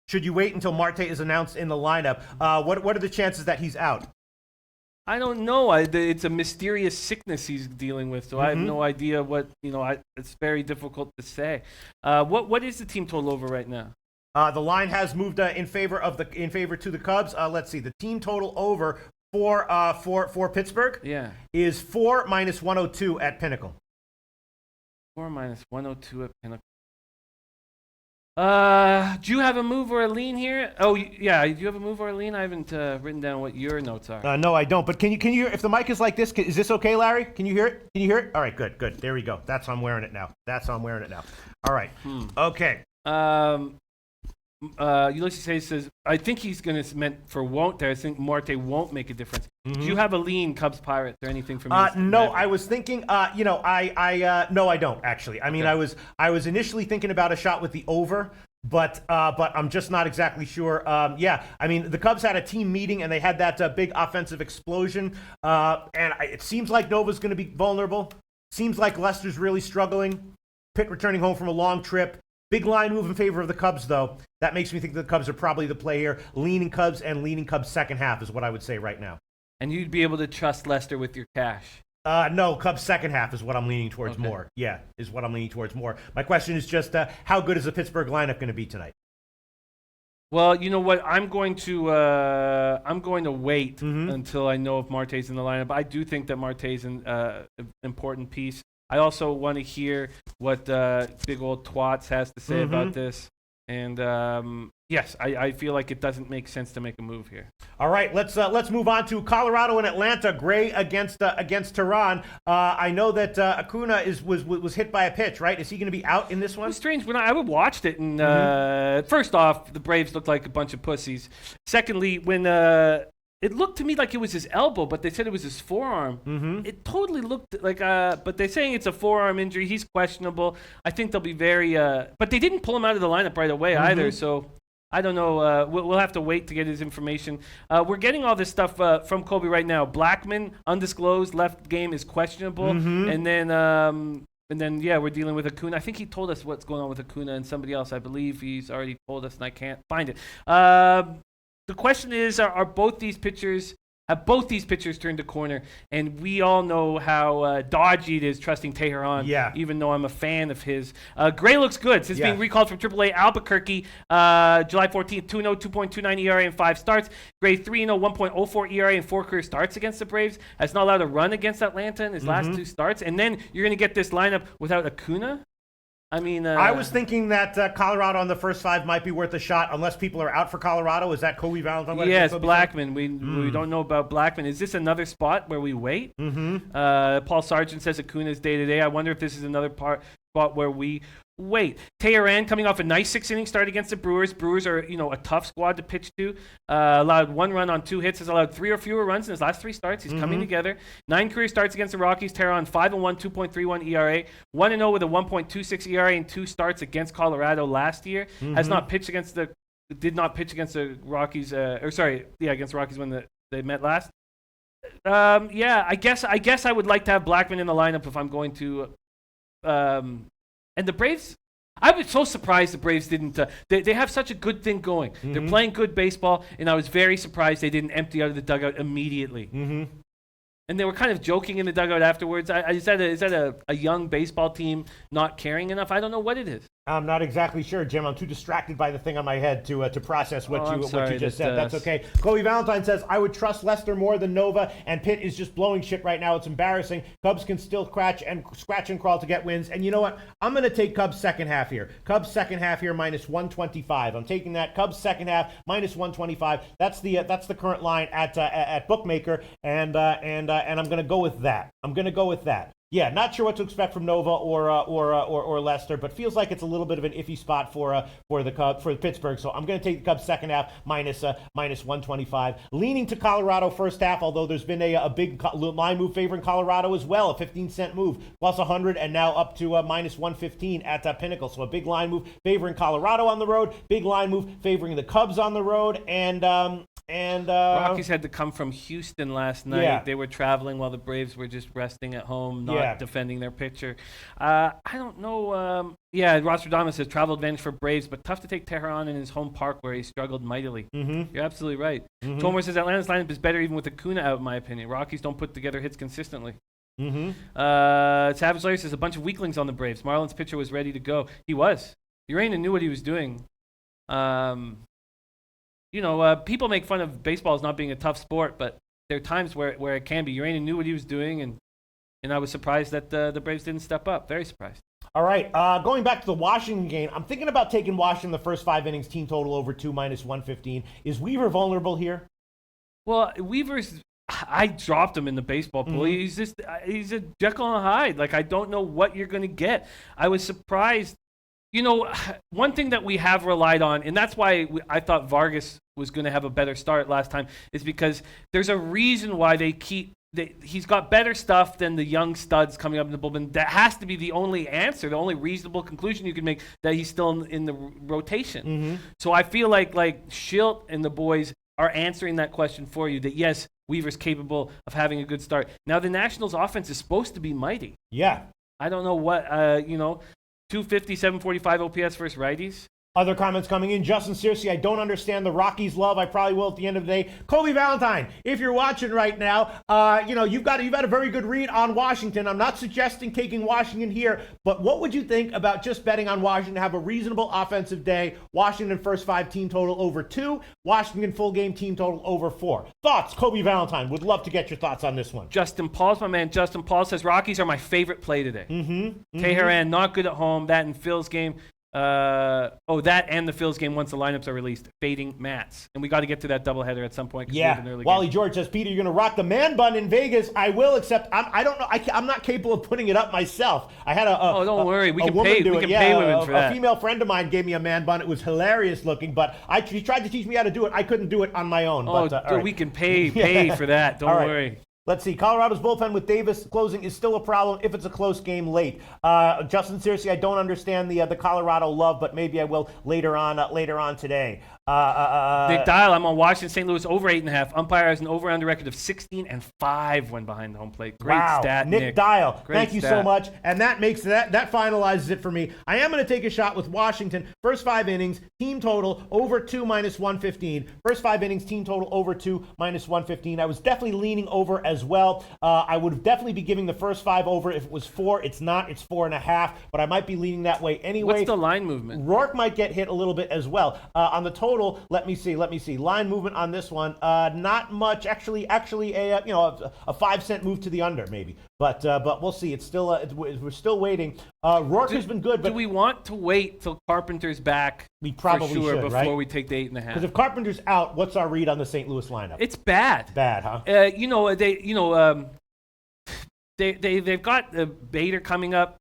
Should you wait until Marte is announced in the lineup? What are the chances that he's out? I don't know. It's a mysterious sickness he's dealing with, so I have no idea what. It's very difficult to say. What is the team total over right now? The line has moved in favor to the Cubs. Let's see. The team total over for Pittsburgh is 4 minus 102 at Pinnacle. 4 minus 102 at Pinnacle. Do you have a move or a lean here? Oh, yeah. Do you have a move or a lean? I haven't written down what your notes are. No, I don't. But can you hear? If the mic is like this, is this okay, Larry? Can you hear it? Can you hear it? All right, good. There we go. That's how I'm wearing it now. All right. Okay. Ulysses says, I think he's going to meant for won't there. I think Marte won't make a difference. Do you have a lean Cubs Pirates or anything from No, I was thinking, no, I don't actually. I mean, okay. I was initially thinking about a shot with the over, but I'm just not exactly sure. Yeah, I mean, the Cubs had a team meeting and they had that big offensive explosion, and it seems like Nova's going to be vulnerable. Seems like Lester's really struggling. Pitt returning home from a long trip. Big line move in favor of the Cubs, though. That makes me think the Cubs are probably the play here. Leaning Cubs and leaning Cubs second half is what I would say right now. And you'd be able to trust Lester with your cash? No, Cubs second half is what I'm leaning towards more. Yeah, is what I'm leaning towards more. My question is just how good is the Pittsburgh lineup going to be tonight? Well, you know what? I'm going to wait until I know if Marte's in the lineup. I do think that Marte's an important piece. I also want to hear what big old Twats has to say about this. And yes, I feel like it doesn't make sense to make a move here. All right, let's move on to Colorado and Atlanta. Gray against Tehran. I know that Acuna was hit by a pitch, right? Is he going to be out in this one? It's strange. When I watched it, and first off, the Braves looked like a bunch of pussies. Secondly, when it looked to me like it was his elbow, but they said it was his forearm. It totally looked like, but they're saying it's a forearm injury. He's questionable. I think they'll be very, but they didn't pull him out of the lineup right away either. So I don't know. We'll have to wait to get his information. We're getting all this stuff from Kobe right now. Blackman, undisclosed, left game is questionable. And then, yeah, we're dealing with Acuna. I think he told us what's going on with Acuna and somebody else. I believe he's already told us, and I can't find it. The question is, have both these pitchers turned a corner? And we all know how dodgy it is trusting Tehran, even though I'm a fan of his. Gray looks good since being recalled from AAA Albuquerque July 14th, 2.0, 2.29 ERA in 5 starts. Gray 3.0, 1.04 ERA in 4 career starts against the Braves. Has not allowed a run against Atlanta in his last 2 starts. And then you're going to get this lineup without Acuna? I mean, I was thinking that Colorado on the first 5 might be worth a shot, unless people are out for Colorado. Is that Kobe Valentine? Yes, Blackman. We don't know about Blackman. Is this another spot where we wait? Paul Sargent says Acuna's day-to-day. I wonder if this is another spot where we wait. Tehran coming off a nice 6-inning start against the Brewers. Brewers are, a tough squad to pitch to. Allowed 1 run on 2 hits. Has allowed 3 or fewer runs in his last 3 starts. He's coming together. 9 career starts against the Rockies. Tehran 5-1, 2.31 ERA. 1-0 with a 1.26 ERA in 2 starts against Colorado last year. Did not pitch against the Rockies. Against the Rockies when they met last. I guess I would like to have Blackman in the lineup if I'm going to. And the Braves, I was so surprised the Braves didn't. They have such a good thing going. They're playing good baseball, and I was very surprised they didn't empty out of the dugout immediately. And they were kind of joking in the dugout afterwards. Is that a young baseball team not caring enough? I don't know what it is. I'm not exactly sure, Jim. I'm too distracted by the thing on my head to process what you just said. That's okay. Chloe Valentine says, I would trust Lester more than Nova, and Pitt is just blowing shit right now. It's embarrassing. Cubs can still scratch and crawl to get wins. And you know what? I'm going to take Cubs second half here. Cubs second half here minus 125. I'm taking that. Cubs second half minus 125. That's the current line at Bookmaker, and I'm going to go with that. Yeah, not sure what to expect from Nova or Lester, but feels like it's a little bit of an iffy spot for Pittsburgh. So I'm going to take the Cubs second half minus 125. Leaning to Colorado first half, although there's been a big line move favoring Colorado as well, a 15-cent move, plus 100, and now up to minus 115 at Pinnacle. So a big line move favoring Colorado on the road, big line move favoring the Cubs on the road, and Rockies had to come from Houston last night. Yeah. They were traveling while the Braves were just resting at home, not defending their pitcher. I don't know. Ross Radamas says travel advantage for Braves, but tough to take Tehran in his home park where he struggled mightily. You're absolutely right. Tomer says Atlanta's lineup is better even with Acuna out, in my opinion. Rockies don't put together hits consistently. Savage Larry says a bunch of weaklings on the Braves. Marlins pitcher was ready to go. He was. Urena knew what he was doing. People make fun of baseball as not being a tough sport, but there are times where it can be. Urena knew what he was doing, and I was surprised that the Braves didn't step up. Very surprised. All right, going back to the Washington game, I'm thinking about taking Washington the first 5 innings, team total over 2 minus 115. Is Weaver vulnerable here? Well, I dropped him in the baseball pool. He's a Jekyll and Hyde. Like, I don't know what you're going to get. I was surprised. One thing that we have relied on, and that's why I thought Vargas was going to have a better start last time, is because there's a reason why he's got better stuff than the young studs coming up in the bullpen. That has to be the only answer, the only reasonable conclusion you can make, that he's still in the rotation. So I feel like Schilt and the boys are answering that question for you, that yes, Weaver's capable of having a good start. Now, the Nationals' offense is supposed to be mighty. Yeah. I don't know what, 250, 745 OPS versus righties. Other comments coming in. Justin, seriously, I don't understand the Rockies' love. I probably will at the end of the day. Kobe Valentine, if you're watching right now, you've got a very good read on Washington. I'm not suggesting taking Washington here, but what would you think about just betting on Washington to have a reasonable offensive day? Washington first 5 team total over 2. Washington full game team total over 4. Thoughts, Kobe Valentine? Would love to get your thoughts on this one. Justin Paul's my man. Justin Paul says Rockies are my favorite play today. Teheran not good at home. That and Phil's game. That and the Phillies game once the lineups are released. Fading Mats. And we got to get to that doubleheader at some point. Yeah. Wally George says, Peter, you're going to rock the man bun in Vegas. I will, except I don't know. I'm not capable of putting it up myself. I had don't worry. We can pay women for that. A female friend of mine gave me a man bun. It was hilarious looking, but she tried to teach me how to do it. I couldn't do it on my own. We can pay for that. Don't worry. Let's see. Colorado's bullpen with Davis closing is still a problem if it's a close game late. Justin, seriously, I don't understand the Colorado love, but maybe I will later on today. Nick Dial, I'm on Washington, St. Louis over 8.5. Umpire has an over-under record of 16-5 when behind the home plate. Great stat, Nick Dial. Thank you so much. And that makes that finalizes it for me. I am going to take a shot with Washington. First 5 innings, team total over 2 minus 115. First 5 innings, team total over 2 minus 115. I was definitely leaning over as well. I would definitely be giving the first 5 over if it was 4. It's not. It's 4.5. But I might be leaning that way anyway. What's the line movement? Rourke might get hit a little bit as well. On the total, let me see. Line movement on this one, not much. Actually, a 5-cent move to the under maybe. But we'll see. It's still we're still waiting. Rourke has been good. But do we want to wait till Carpenter's back? We probably should, before we take the 8.5. Because if Carpenter's out, what's our read on the St. Louis lineup? It's bad. Bad, huh? They've got Bader coming up.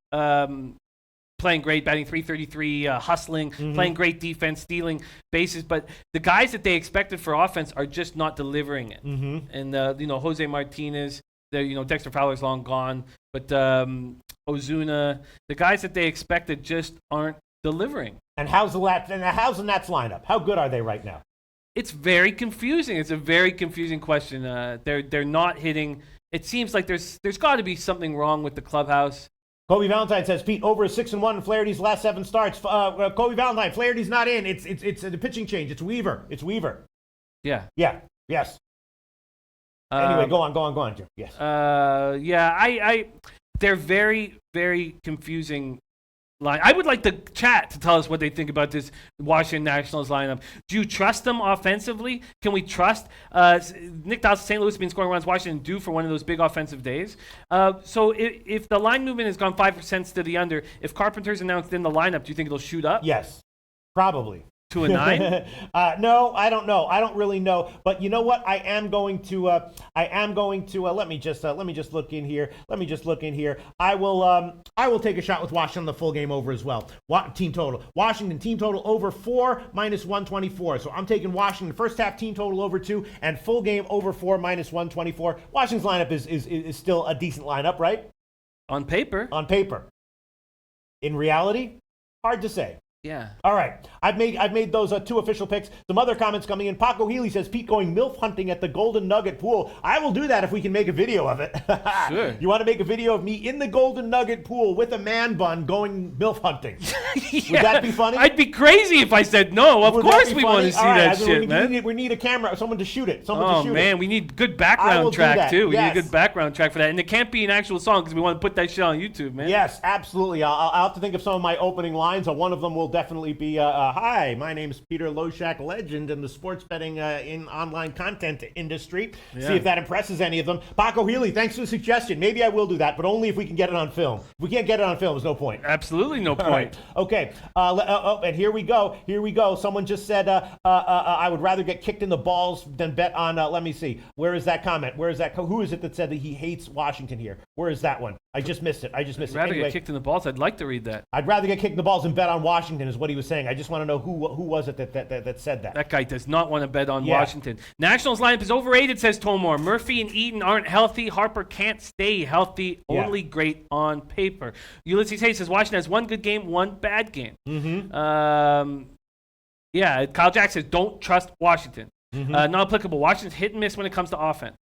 Playing great, batting .333, hustling, playing great defense, stealing bases. But the guys that they expected for offense are just not delivering it. And, Jose Martinez, Dexter Fowler's long gone. But Ozuna, the guys that they expected just aren't delivering. And how's the Nats lineup? How good are they right now? It's very confusing. It's a very confusing question. They're not hitting. It seems like there's got to be something wrong with the clubhouse. Kobe Valentine says, Pete, over 6-1 in Flaherty's last 7 starts. Kobe Valentine, Flaherty's not in. It's a pitching change. It's Weaver. Yeah. Yes. Anyway, go on, Jim. Yes. They're very, very confusing line. I would like the chat to tell us what they think about this Washington Nationals lineup. Do you trust them offensively? Can we trust Nick Dawson, St. Louis has been scoring runs. Washington due for one of those big offensive days. So if the line movement has gone 5% to the under, if Carpenter's announced in the lineup, do you think it'll shoot up? Yes, probably. To a 9? No, I don't know. I don't really know. But you know what? I am going to. Let me just look in here. I will take a shot with Washington the full game over as well. Team total. Washington team total over 4 minus 124. So I'm taking Washington first half team total over 2 and full game over 4 minus 124. Washington's lineup is still a decent lineup, right? On paper. In reality, hard to say. Yeah. All right. I've made those 2 official picks. Some other comments coming in. Paco Healy says, Pete going MILF hunting at the Golden Nugget pool. I will do that if we can make a video of it. Sure. You want to make a video of me in the Golden Nugget pool with a man bun going MILF hunting? Yeah. Would that be funny? I'd be crazy if I said no. Of course we want to see that shit, man. We need a camera, someone to shoot it. We need good background track, too. We need a good background track for that. And it can't be an actual song because we want to put that shit on YouTube, man. Yes, absolutely. I'll have to think of some of my opening lines. One of them will definitely be, hi, my name's Peter Loshak, legend in the sports betting in online content industry. Yeah. See if that impresses any of them. Paco Healy, thanks for the suggestion. Maybe I will do that, but only if we can get it on film. If we can't get it on film, there's no point. Absolutely no point. Right. Okay, and here we go. Someone just said, I would rather get kicked in the balls than bet on, let me see. Where is that comment? Who is it that said that he hates Washington here? Where is that one? I just missed it. I'd rather get kicked in the balls. I'd like to read that. I'd rather get kicked in the balls than bet on Washington is what he was saying. I just want to know who was it that said that. That guy does not want to bet on Washington. Nationals lineup is overrated, says Tomor. Murphy and Eden aren't healthy. Harper can't stay healthy. Only great on paper. Ulysses Hayes says Washington has one good game, one bad game. Kyle Jackson says don't trust Washington. Not applicable. Washington's hit and miss when it comes to offense.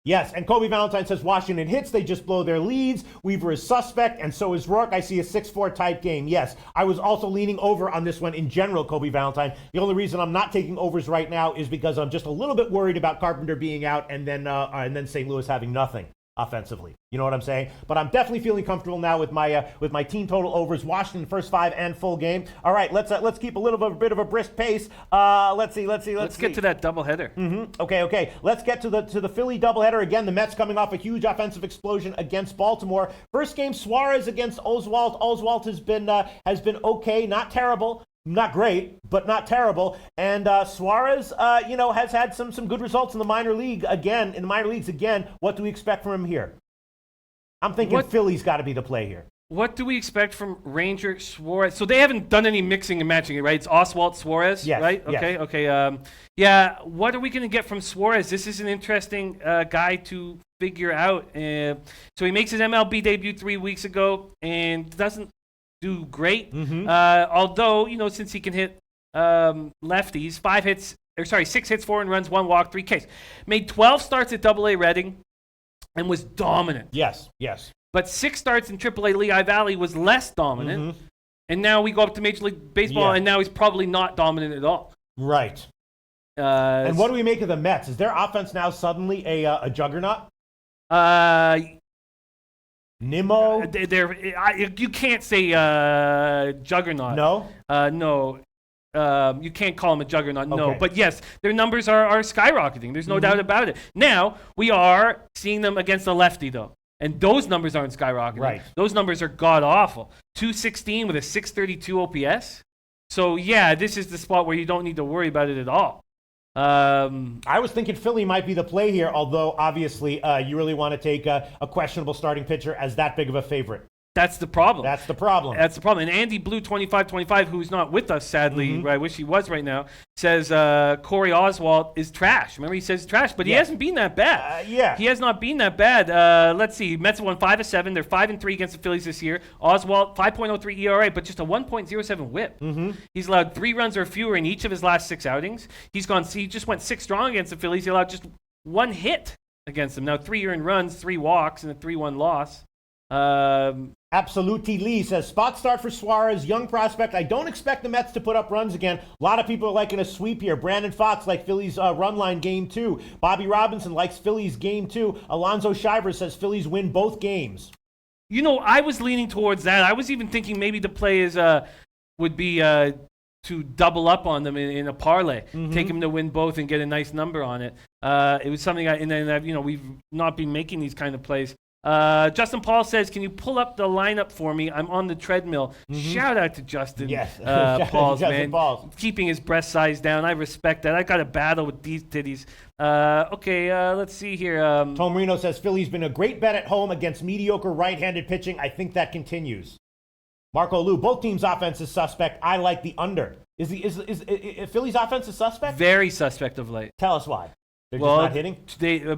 Yes, and Kobe Valentine says Washington hits, they just blow their leads. Weaver is suspect, and so is Rourke. I see a 6-4 type game. Yes, I was also leaning over on this one in general, Kobe Valentine. The only reason I'm not taking overs right now is because I'm just a little bit worried about Carpenter being out and then St. Louis having nothing offensively. You know what I'm saying? But I'm definitely feeling comfortable now with my team total overs. Washington first 5 and full game. All right, let's keep a bit of a brisk pace. Let's get to that doubleheader. Okay. Let's get to the Philly doubleheader again. The Mets coming off a huge offensive explosion against Baltimore. First game, Suarez against Oswalt. Oswalt has been okay, not terrible. Not great, but not terrible. And Suarez, has had some good results in the minor leagues again. What do we expect from him here? I'm thinking Philly's got to be the play here. What do we expect from Ranger Suarez? So they haven't done any mixing and matching, right? It's Oswalt Suarez, yes, right? Yes. Okay. What are we going to get from Suarez? This is an interesting guy to figure out. So he makes his MLB debut 3 weeks ago and doesn't do great. Although, since he can hit lefties, 6 hits, 4 runs, 1 walk, 3 Ks. Made 12 starts at AA Reading and was dominant. Yes. But 6 starts in AAA Lehigh Valley was less dominant. And now we go up to Major League Baseball, and now he's probably not dominant at all. Right. And what do we make of the Mets? Is their offense now suddenly a juggernaut? Nimmo? You can't say juggernaut. No? No. You can't call him a juggernaut, no. Okay. But yes, their numbers are skyrocketing. There's no doubt about it. Now, we are seeing them against a lefty, though. And those numbers aren't skyrocketing. Right. Those numbers are god-awful. 216 with a 632 OPS. So, yeah, this is the spot where you don't need to worry about it at all. I was thinking Philly might be the play here, although obviously you really want to take a questionable starting pitcher as that big of a favorite. That's the problem. And Andy Blue 2525, who's not with us, sadly, I wish he was right now, says Corey Oswalt is trash. Remember, he says trash, but he hasn't been that bad. He has not been that bad. Let's see. Mets won 5-7. They're 5-3 against the Phillies this year. Oswalt 5.03 ERA, but just a 1.07 WHIP. He's allowed 3 runs or fewer in each of his last 6 outings. He just went 6 strong against the Phillies. He allowed just 1 hit against them. Now 3 earned runs, 3 walks, and a 3-1 loss. Absolutely Lee says, spot start for Suarez, young prospect. I don't expect the Mets to put up runs again. A lot of people are liking a sweep here. Brandon Fox like Phillies run line game 2. Bobby Robinson likes Phillies game 2. Alonzo Shiver says Phillies win both games. I was leaning towards that. I was even thinking maybe the play would be to double up on them in a parlay, take them to win both and get a nice number on it. It was something, we've not been making these kind of plays. Justin Paul says, can you pull up the lineup for me? I'm on the treadmill. Shout out to Justin. Yes. Paul's, Justin man. Pauls. Keeping his breast size down. I respect that. I got a battle with these titties. Let's see here. Tom Reno says, Philly's been a great bet at home against mediocre right-handed pitching. I think that continues. Marco Lou, both teams' offense is suspect. I like the under. Is Philly's offense a suspect? Very suspect of late. Tell us why. They're just not hitting?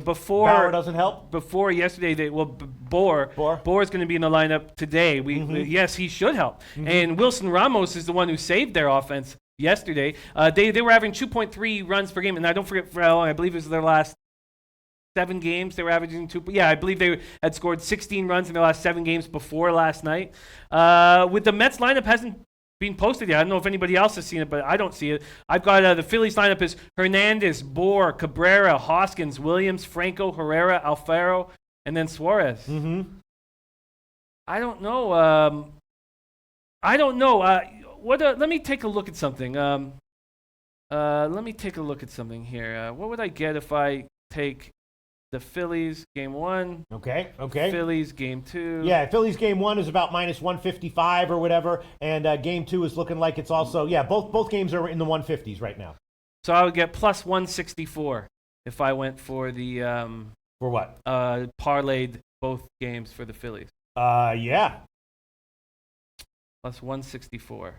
Bauer doesn't help? Before yesterday, Bohr is going to be in the lineup today. Yes, he should help. And Wilson Ramos is the one who saved their offense yesterday. They were averaging 2.3 runs per game. And I don't forget for how long. I believe it was their last 7 games. They were averaging 2. Yeah, I believe they had scored 16 runs in their last 7 games before last night. With the Mets lineup hasn't being posted yet. I don't know if anybody else has seen it, but I don't see it. I've got the Phillies lineup is Hernandez, Bohr, Cabrera, Hoskins, Williams, Franco, Herrera, Alfaro, and then Suarez. I don't know. what? Let me take a look at something. Let me take a look at something here. What would I get if I take the Phillies game 1? Okay. Phillies game 2. Yeah, Phillies game 1 is about minus 155 or whatever, and game 2 is looking like it's also both games are in the 150s right now. So I would get plus 164 if I went for the for what? Parlayed both games for the Phillies. Yeah. Plus 164.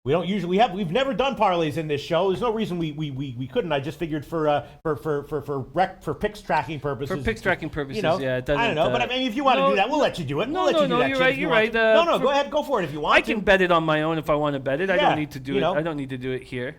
We don't usually we've never done parlays in this show. There's no reason we couldn't. I just figured for picks tracking purposes. For picks tracking purposes, yeah. It doesn't, I don't know, but I mean, if you want to do that, we'll let you do it. No, we'll let you do that, you're right. No, go ahead, go for it if you want. I can bet it on my own if I want to bet it. I don't need to do it. I don't need to do it here.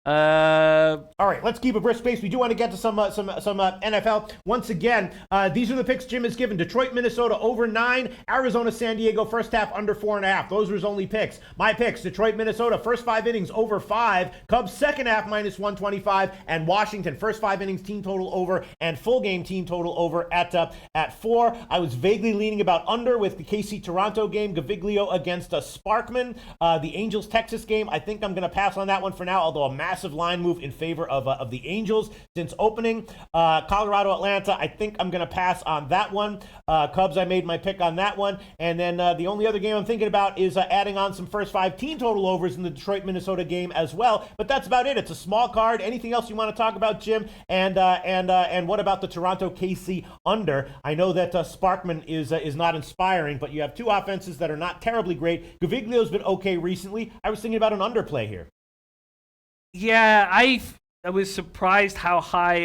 All right, let's keep a brisk pace. We do want to get to some NFL. Once again, these are the picks Jim has given. Detroit, Minnesota, over 9. Arizona, San Diego, first half, under 4.5. Those were his only picks. My picks, Detroit, Minnesota, first 5 innings, over 5. Cubs, second half, minus 125. And Washington, first 5 innings, team total over. And full game team total over at 4. I was vaguely leaning about under with the KC-Toronto game. Gaviglio against Sparkman. The Angels-Texas game, I think I'm going to pass on that one for now, although a massive line move in favor of the Angels since opening. Colorado, Atlanta, I think I'm going to pass on that one. Cubs, I made my pick on that one. And then the only other game I'm thinking about is adding on some first 5 team total overs in the Detroit, Minnesota game as well. But that's about it. It's a small card. Anything else you want to talk about, Jim? And what about the Toronto KC under? I know that Sparkman is not inspiring, but you have 2 offenses that are not terribly great. Gaviglio's been okay recently. I was thinking about an underplay here. Yeah, I was surprised how high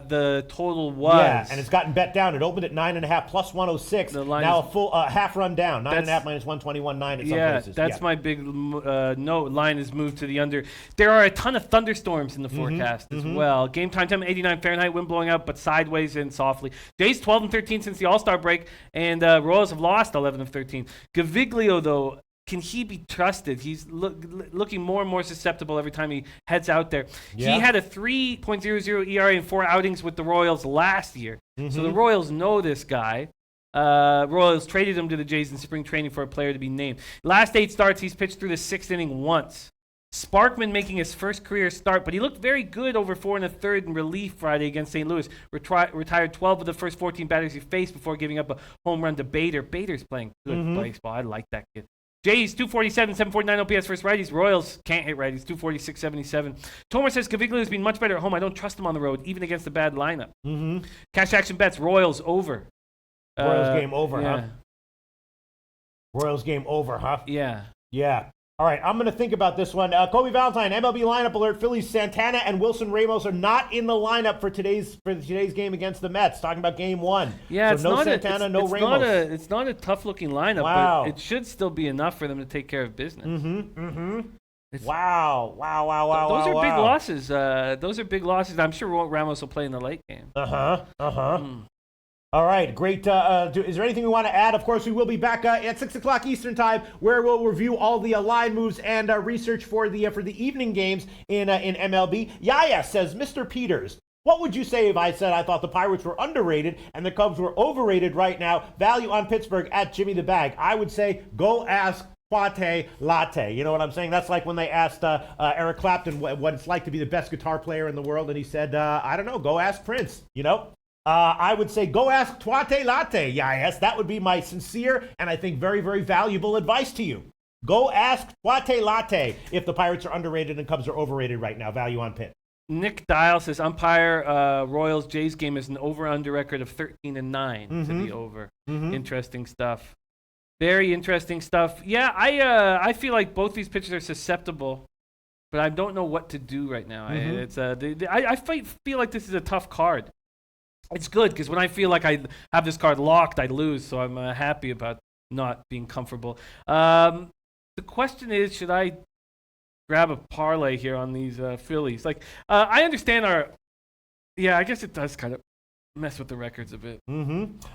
the total was. Yeah, and it's gotten bet down. It opened at 9.5 plus 106. Now a full half run down. 9.5 minus 121.9 at some places. That's my big note. Line is moved to the under. There are a ton of thunderstorms in the forecast as well. Game time 89 Fahrenheit, wind blowing up, but sideways and softly. Jays 12 and 13 since the All-Star break, and Royals have lost 11 of 13. Gaviglio, though, can he be trusted? He's looking more and more susceptible every time he heads out there. Yeah. He had a 3.00 ERA in 4 outings with the Royals last year. So the Royals know this guy. Royals traded him to the Jays in spring training for a player to be named. Last 8 starts, he's pitched through the 6th inning once. Sparkman making his first career start, but he looked very good over 4 1/3 in relief Friday against St. Louis. Retired 12 of the first 14 batters he faced before giving up a home run to Bader. Bader's playing good baseball. I like that kid. Jays, 247, 749 OPS versus righties. Royals can't hit righties, 246, 77. Tomer says Gaviglio has been much better at home. I don't trust him on the road, even against a bad lineup. Cash action bets, Royals over. Royals game over, huh? Royals game over, huh? Yeah. Yeah. All right, I'm going to think about this one. Kobe Valentine, MLB lineup alert. Phillies, Santana and Wilson Ramos are not in the lineup for today's game against the Mets. Talking about game 1. Yeah, so it's no not Santana, no Ramos. It's not a tough-looking lineup, wow. But it should still be enough for them to take care of business. Wow. Those are big losses. Those are big losses. I'm sure Ramos will play in the late game. All right, great. Is there anything we want to add? Of course, we will be back at 6 o'clock Eastern time, where we'll review all the line moves and research for the evening games in MLB. Yaya says, Mr. Peters, what would you say if I said I thought the Pirates were underrated and the Cubs were overrated right now? Value on Pittsburgh at Jimmy the Bag. I would say go ask Quate Latte. You know what I'm saying? That's like when they asked Eric Clapton what it's like to be the best guitar player in the world, and he said, I don't know, go ask Prince, you know? I would say go ask Quate Latte. Yes, that would be my sincere and I think very, very valuable advice to you. Go ask Quate Latte if the Pirates are underrated and Cubs are overrated right now. Value on Pitt. Nick Dial says Umpire Royals Jays game is an over-under record of 13-9 to the over. Interesting stuff. Very interesting stuff. Yeah, I feel like both these pitchers are susceptible, but I don't know what to do right now. I feel like this is a tough card. It's good because when I feel like I have this card locked, I lose. So I'm happy about not being comfortable. The question is, should I grab a parlay here on these Phillies? Like, I understand I guess it does kind of mess with the records a bit.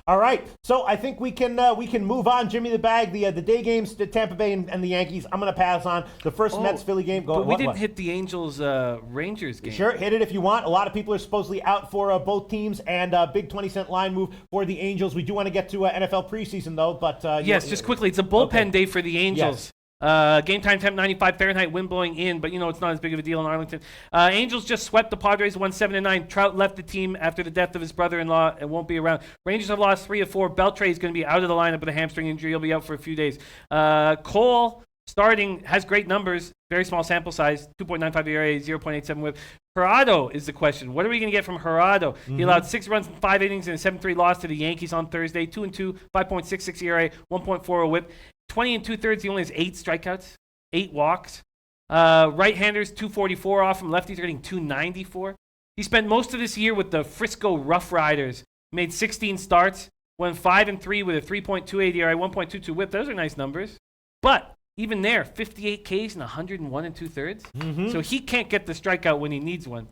All right, so I think we can move on. Jimmy the Bag, the day games, the Tampa Bay and the Yankees. I'm going to pass on the first Mets Philly game. But we didn't hit the Angels Rangers game. Sure, hit it if you want. A lot of people are supposedly out for both teams, and big 20-cent line move for the Angels. We do want to get to NFL preseason though, but yes, just quickly, it's a bullpen day for the Angels. Game time temp 95 Fahrenheit, wind blowing in, but it's not as big of a deal in Arlington. Angels just swept the Padres, won 7-9. Trout left the team after the death of his brother-in-law and won't be around. Rangers have lost 3 of 4. Beltre is going to be out of the lineup with a hamstring injury. He'll be out for a few days. Cole starting has great numbers, very small sample size, 2.95 ERA, 0.87 whip. Jurado is the question. What are we going to get from Jurado? He allowed 6 runs in 5 innings in a 7-3 loss to the Yankees on Thursday. 2-2, 5.66 ERA, 1.40 whip. 20 and 2/3. He only has 8 strikeouts, 8 walks. Right-handers 244 off him. Lefties are getting 294. He spent most of this year with the Frisco Rough Riders. Made 16 starts, went 5-3 with a 3.28 ERA, 1.22 whip. Those are nice numbers. But even there, 58 Ks and 101 and 2/3. So he can't get the strikeout when he needs one.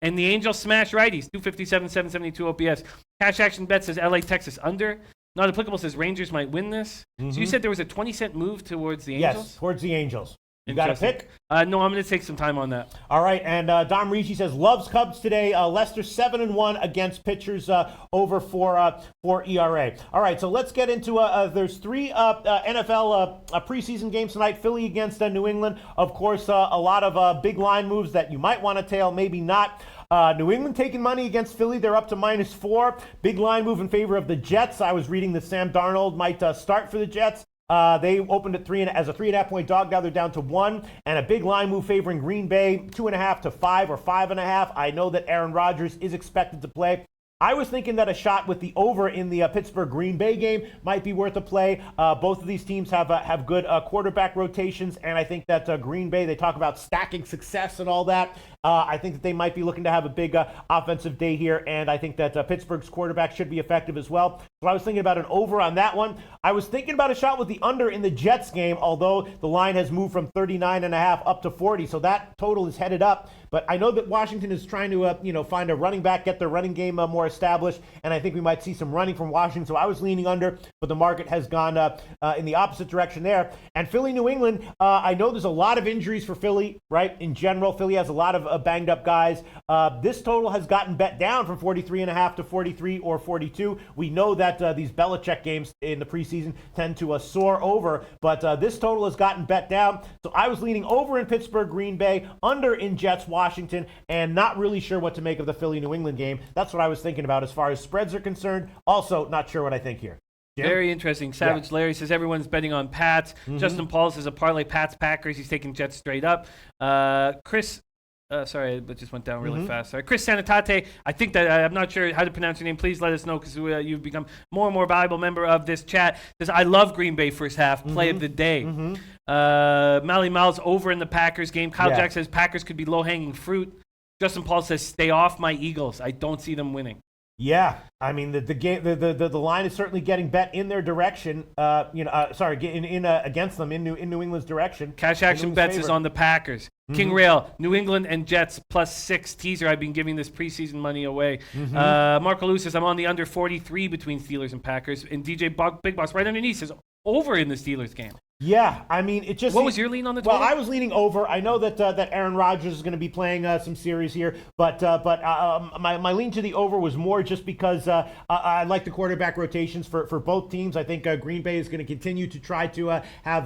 And the Angels smash righties, 257, 772 OPS. Cash Action Bet says LA, Texas under. Not applicable says Rangers might win this. So you said there was a 20-cent move towards the Angels? Yes, towards the Angels. You got a pick? No, I'm going to take some time on that. All right, and Dom Ricci says loves Cubs today. Lester 7-1 against pitchers over 4 ERA. All right, so let's get into there's 3 NFL preseason games tonight. Philly against New England. Of course, a lot of big line moves that you might want to tail, maybe not. New England taking money against Philly. They're up to -4. Big line move in favor of the Jets. I was reading that Sam Darnold might start for the Jets. They opened at as a 3.5-point dog. Now they're down to 1. And a big line move favoring Green Bay, 2.5 to 5 or 5.5. I know that Aaron Rodgers is expected to play. I was thinking that a shot with the over in the Pittsburgh-Green Bay game might be worth a play. Both of these teams have good quarterback rotations, and I think that Green Bay, they talk about stacking success and all that. I think that they might be looking to have a big offensive day here, and I think that Pittsburgh's quarterback should be effective as well. So I was thinking about an over on that one. I was thinking about a shot with the under in the Jets game, although the line has moved from 39.5 up to 40, so that total is headed up. But I know that Washington is trying to find a running back, get their running game more established, and I think we might see some running from Washington. So I was leaning under, but the market has gone in the opposite direction there. And Philly, New England, I know there's a lot of injuries for Philly, right? In general, Philly has a lot of banged up guys. This total has gotten bet down from 43.5 to 43 or 42. We know that these Belichick games in the preseason tend to soar over, but this total has gotten bet down. So I was leaning over in Pittsburgh, Green Bay, under in Jets, Washington, and not really sure what to make of the Philly, New England game. That's what I was thinking about as far as spreads are concerned. Also, not sure what I think here. Jim? Very interesting. Savage Larry says everyone's betting on Pats. Justin Paul says a parlay Pats Packers. He's taking Jets straight up. Chris, sorry, that just went down really fast. Sorry. Chris Sanitate, I think that I'm not sure how to pronounce your name. Please let us know because you've become more and more valuable member of this chat. Says I love Green Bay first half. Play of the day. Mally Miles over in the Packers game. Kyle Jack says Packers could be low hanging fruit. Justin Paul says stay off my Eagles. I don't see them winning. Yeah, I mean the game, the line is certainly getting bet in their direction. Against them in New England's direction. Cash Action Bets is on the Packers. King Rail, New England and Jets +6 teaser. I've been giving this preseason money away. Marco Lou says I'm on the under 43 between Steelers and Packers, and DJ Big Boss right underneath says over in the Steelers game. Yeah, I mean, it just... What was your lean on the total? Well, I was leaning over. I know that Aaron Rodgers is going to be playing some series here, but my lean to the over was more just because I like the quarterback rotations for both teams. I think Green Bay is going to continue to try to have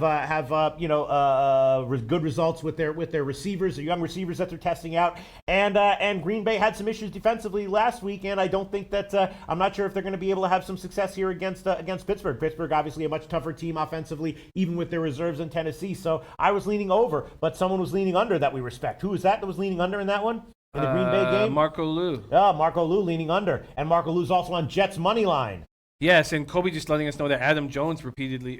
good results with their receivers, the young receivers that they're testing out, and Green Bay had some issues defensively last week, and I don't think that I'm not sure if they're going to be able to have some success here against Pittsburgh. Pittsburgh, obviously, a much tougher team offensively, even with their reserves in Tennessee. So I was leaning over, but someone was leaning under that we respect. Who was that was leaning under in that one? In the Green Bay game? Marco Lou. Yeah, Marco Lou leaning under. And Marco Lou's also on Jets money line. Yes, and Kobe just letting us know that Adam Jones reportedly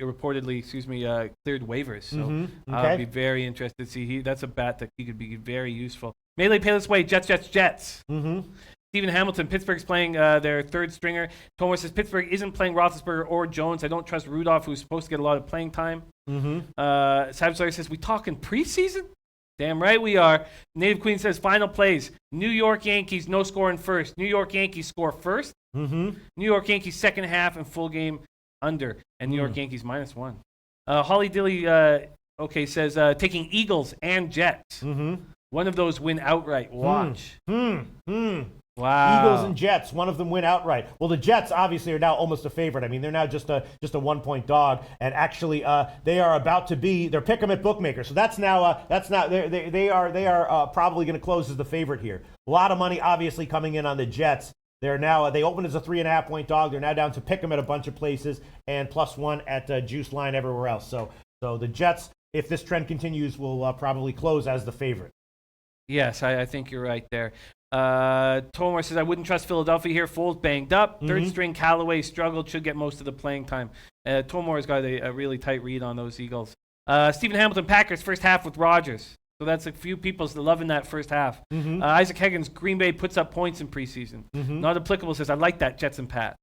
cleared waivers. So I'll be very interested to see. That's a bat that he could be very useful. Melee Payless Way, Jets. Stephen Hamilton, Pittsburgh's playing their third stringer. Tomer says Pittsburgh isn't playing Roethlisberger or Jones. I don't trust Rudolph, who's supposed to get a lot of playing time. Savage Larry says, we talking preseason? Damn right we are. Native Queen says, final plays. New York Yankees, no score in first. New York Yankees score first. New York Yankees second half and full game under. And New York Yankees -1. Holly Dilly says, taking Eagles and Jets. One of those win outright. Watch. Wow. Eagles and Jets, one of them win outright. Well, the Jets obviously are now almost a favorite. I mean, they're now just a 1-point dog, and actually they are about to be. They're pick 'em at bookmaker, so they are probably going to close as the favorite here. A lot of money obviously coming in on the Jets. They're now they opened as a 3.5-point dog. They're now down to pick 'em at a bunch of places and +1 at Juice Line everywhere else. So the Jets, if this trend continues, will probably close as the favorite. Yes, I think you're right there. Tomar says, I wouldn't trust Philadelphia here. Foles banged up. Third string Callaway struggled. Should get most of the playing time. Tomar's got a really tight read on those Eagles. Stephen Hamilton, Packers, first half with Rodgers. So that's a few people loving that first half. Isaac Higgins, Green Bay puts up points in preseason. Not applicable says, I like that, Jets and Pat.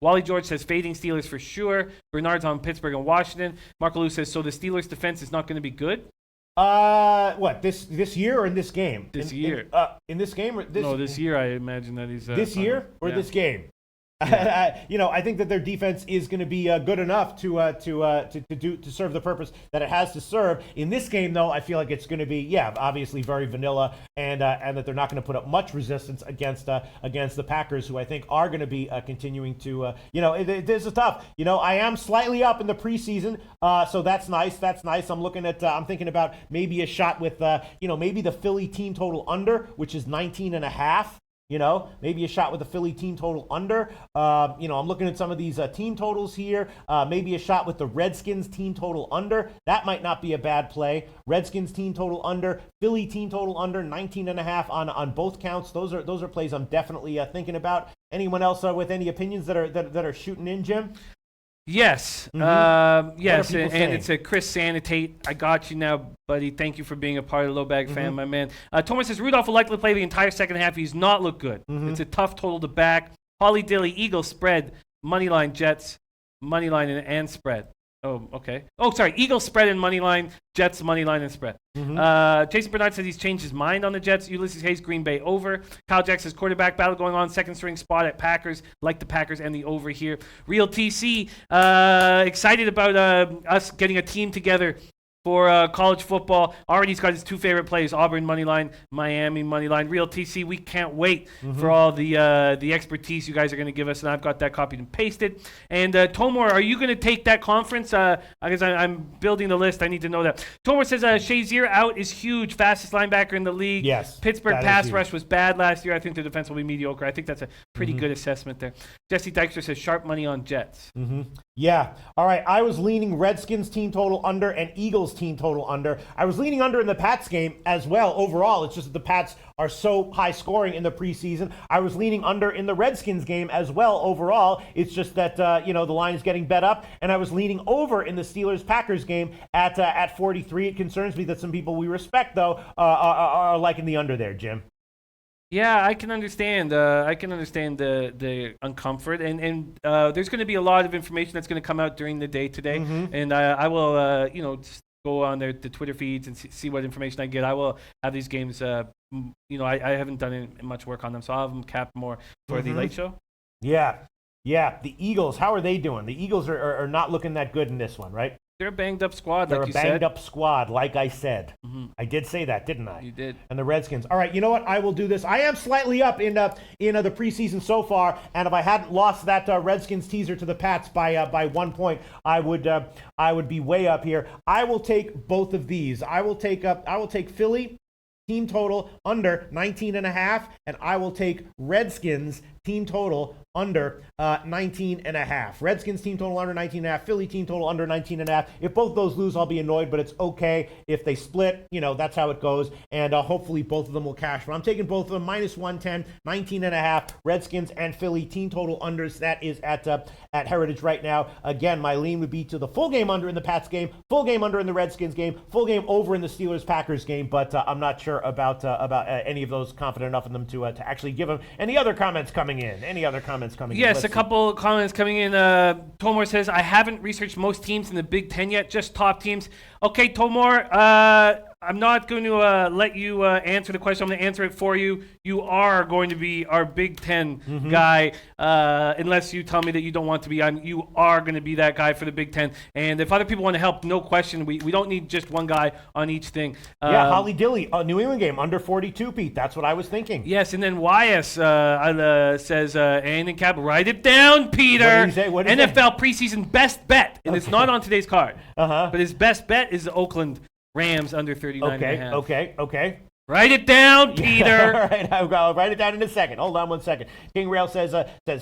Wally George says, fading Steelers for sure. Bernard's on Pittsburgh and Washington. Marco Lou says, so the Steelers defense is not going to be good? What, this year or in this game? This year. In this game or this? No, this year I imagine that he's. This year or this game? Yeah. I think that their defense is going to be good enough to serve the purpose that it has to serve. In this game, though, I feel like it's going to be obviously very vanilla, and that they're not going to put up much resistance against the Packers, who I think are going to be continuing to this is tough. I am slightly up in the preseason, so that's nice. That's nice. I'm looking at I'm thinking about maybe a shot with maybe the Philly team total under, which is 19.5. Maybe a shot with the Philly team total under. I'm looking at some of these team totals here. Maybe a shot with the Redskins team total under. That might not be a bad play. Redskins team total under, Philly team total under, 19.5 on both counts. Those are plays I'm definitely thinking about. Anyone else with any opinions that are shooting in, Jim? Yes. Yes, and it's a Chris Sanitate. I got you now, buddy. Thank you for being a part of the Low Bag fan, my man. Thomas says Rudolph will likely play the entire second half. He's not looked good. It's a tough total to back. Holly Dilly, Eagles spread, moneyline Jets, moneyline and spread. Oh, okay. Oh, sorry. Eagles spread and moneyline, Jets moneyline and spread. Jason Bernard says he's changed his mind on the Jets. Ulysses Hayes, Green Bay over. Kyle Jackson's quarterback battle going on. Second string spot at Packers. Like the Packers and the over here. Real TC, excited about us getting a team together for college football. Already he's got his two favorite plays, Auburn moneyline, Miami moneyline. Real TC, we can't wait for all the expertise you guys are going to give us, and I've got that copied and pasted. And Tomor, are you going to take that conference? Because I'm building the list. I need to know that. Tomor says Shazier out is huge, fastest linebacker in the league. Yes. Pittsburgh pass rush was bad last year. I think the defense will be mediocre. I think that's a pretty good assessment there. Jesse Dykstra says sharp money on Jets. Yeah. All right. I was leaning Redskins team total under and Eagles team total under. I was leaning under in the Pats game as well overall. It's just that the Pats are so high scoring in the preseason. I was leaning under in the Redskins game as well overall. It's just that, the line is getting bet up. And I was leaning over in the Steelers-Packers game at 43. It concerns me that some people we respect, though, are liking the under there, Jim. Yeah, I can understand. The uncomfort, and there's going to be a lot of information that's going to come out during the day today, and I will, just go on the Twitter feeds and see what information I get. I will have these games. I haven't done much work on them, so I'll have them capped more for the late show. Yeah. The Eagles, how are they doing? The Eagles are not looking that good in this one, right? They're a banged-up squad, like you said. They're a banged-up squad, like I said. I did say that, didn't I? You did. And the Redskins. All right, you know what? I will do this. I am slightly up in the preseason so far, and if I hadn't lost that Redskins teaser to the Pats by 1 point, I would be way up here. I will take both of these. I will take Philly team total under 19.5, and I will take Redskins team total under 19.5. Redskins team total under 19.5. Philly team total under 19.5. If both those lose, I'll be annoyed, but it's okay. If they split, that's how it goes. And hopefully both of them will cash. But I'm taking both of them, minus 110, 19.5. Redskins and Philly team total unders. That is at Heritage right now. Again, my lean would be to the full game under in the Pats game, full game under in the Redskins game, full game over in the Steelers-Packers game. But I'm not sure about any of those, confident enough in them to actually give them. Any other comments coming in? Yes, a couple comments coming in. Tomor says, I haven't researched most teams in the Big Ten yet, just top teams. Okay, Tomor, I'm not going to let you answer the question. I'm going to answer it for you. You are going to be our Big Ten guy, unless you tell me that you don't want to be. You are going to be that guy for the Big Ten. And if other people want to help, no question. We don't need just one guy on each thing. Holly Dilly, a New England game, under 42, Pete. That's what I was thinking. Yes, and then YS says, and in cap, write it down, Peter. What did he say? NFL preseason best bet. And it's not on today's card. But his best bet is the Oakland Rams under 39.5. Okay. Write it down, Peter. All right, I'll write it down in a second. Hold on 1 second. King Rail says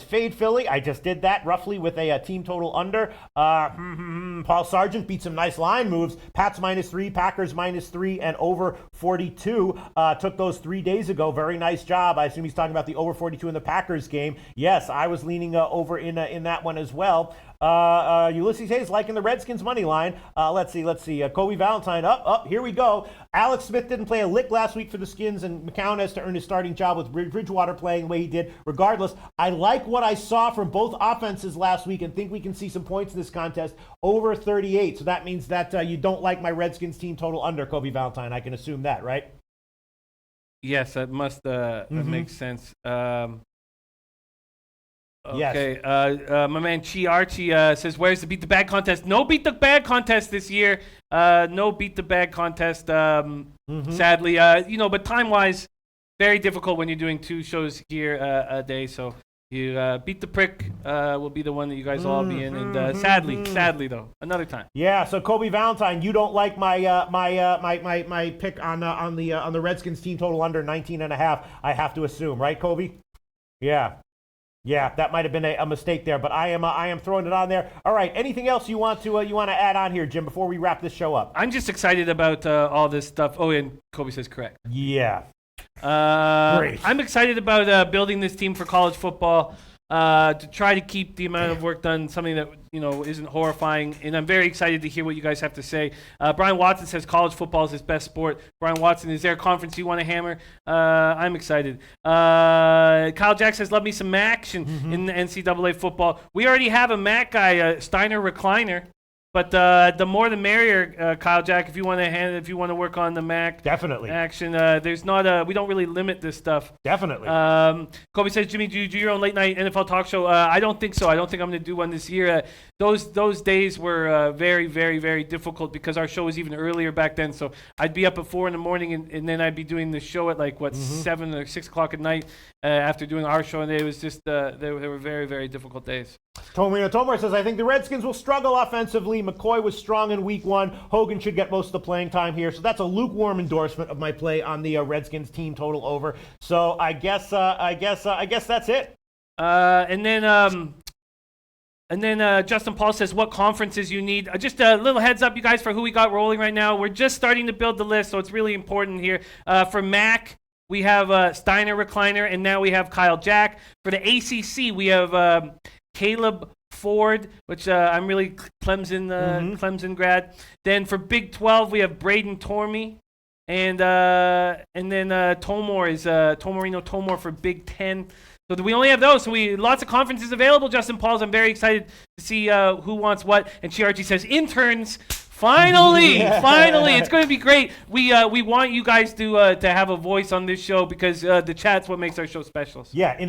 fade Philly. I just did that roughly with a team total under. Paul Sargent beat some nice line moves. Pats -3, Packers -3, and over 42. Took those 3 days ago. Very nice job. I assume he's talking about the over 42 in the Packers game. Yes, I was leaning over in that one as well. Ulysses Hayes liking the Redskins money line. Let's see. Kobe Valentine up. Here we go. Alex Smith didn't play a lick last week for the Skins, and McCown has to earn his starting job with Bridgewater playing the way he did. Regardless, I like what I saw from both offenses last week and think we can see some points in this contest over 38. So that means that you don't like my Redskins team total under, Kobe Valentine. I can assume that, right? Yes, that must that makes sense. Okay. Yes. My man Chi Archie says, "Where's the Beat the Bag contest?" No Beat the Bag contest this year. No Beat the Bag contest. Sadly, but time-wise, very difficult when you're doing 2 shows here a day. So you Beat the Prick will be the one that you guys will all be in. And sadly though, another time. Yeah. So Kobe Valentine, you don't like my my pick on the Redskins team total under 19.5. I have to assume, right, Kobe? Yeah, that might have been a mistake there, but I am throwing it on there. All right, anything else you want to add on here, Jim, before we wrap this show up? I'm just excited about all this stuff. Oh, and Kobe says correct. Yeah. Great. I'm excited about building this team for college football to try to keep the amount of work done, something that isn't horrifying. And I'm very excited to hear what you guys have to say. Brian Watson says college football is his best sport. Brian Watson, is there a conference you want to hammer? I'm excited. Kyle Jack says, love me some Mac in the NCAA football. We already have a Mac guy, Steiner Recliner. But the more the merrier, Kyle Jack. If you want to work on the Mac definitely action, there's we don't really limit this stuff. Definitely. Kobe says, Jimmy, do you do your own late night NFL talk show? I don't think so. I don't think I'm going to do one this year. Those days were very, very, very difficult because our show was even earlier back then. So I'd be up at 4 a.m. and then I'd be doing the show at 7 or 6 o'clock at night after doing our show, and it was just they were very, very difficult days. Tomar says, I think the Redskins will struggle offensively. McCoy was strong in week 1. Hogan should get most of the playing time here. So that's a lukewarm endorsement of my play on the Redskins team total over. So I guess that's it. And then Justin Paul says, what conferences you need? Just a little heads up, you guys, for who we got rolling right now. We're just starting to build the list, so it's really important here. For MAC, we have Steiner Recliner, and now we have Kyle Jack. For the ACC, we have Caleb Ford, which I'm really Clemson grad. Then for Big 12, we have Braden Tormey, and then Tomorino Tomor for Big 10. So we only have those. So lots of conferences available. Justin Pauls, I'm very excited to see who wants what. And Chiarchi says interns. Finally, it's going to be great. We want you guys to have a voice on this show because the chat's what makes our show special. Yeah, in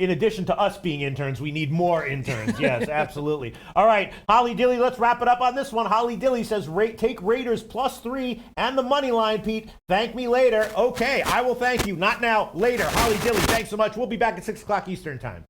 addition to us being interns, we need more interns. Yes, absolutely. All right, Holly Dilly, let's wrap it up on this one. Holly Dilly says, take Raiders +3 and the money line, Pete. Thank me later. Okay, I will thank you. Not now, later. Holly Dilly, thanks so much. We'll be back at 6 o'clock Eastern time.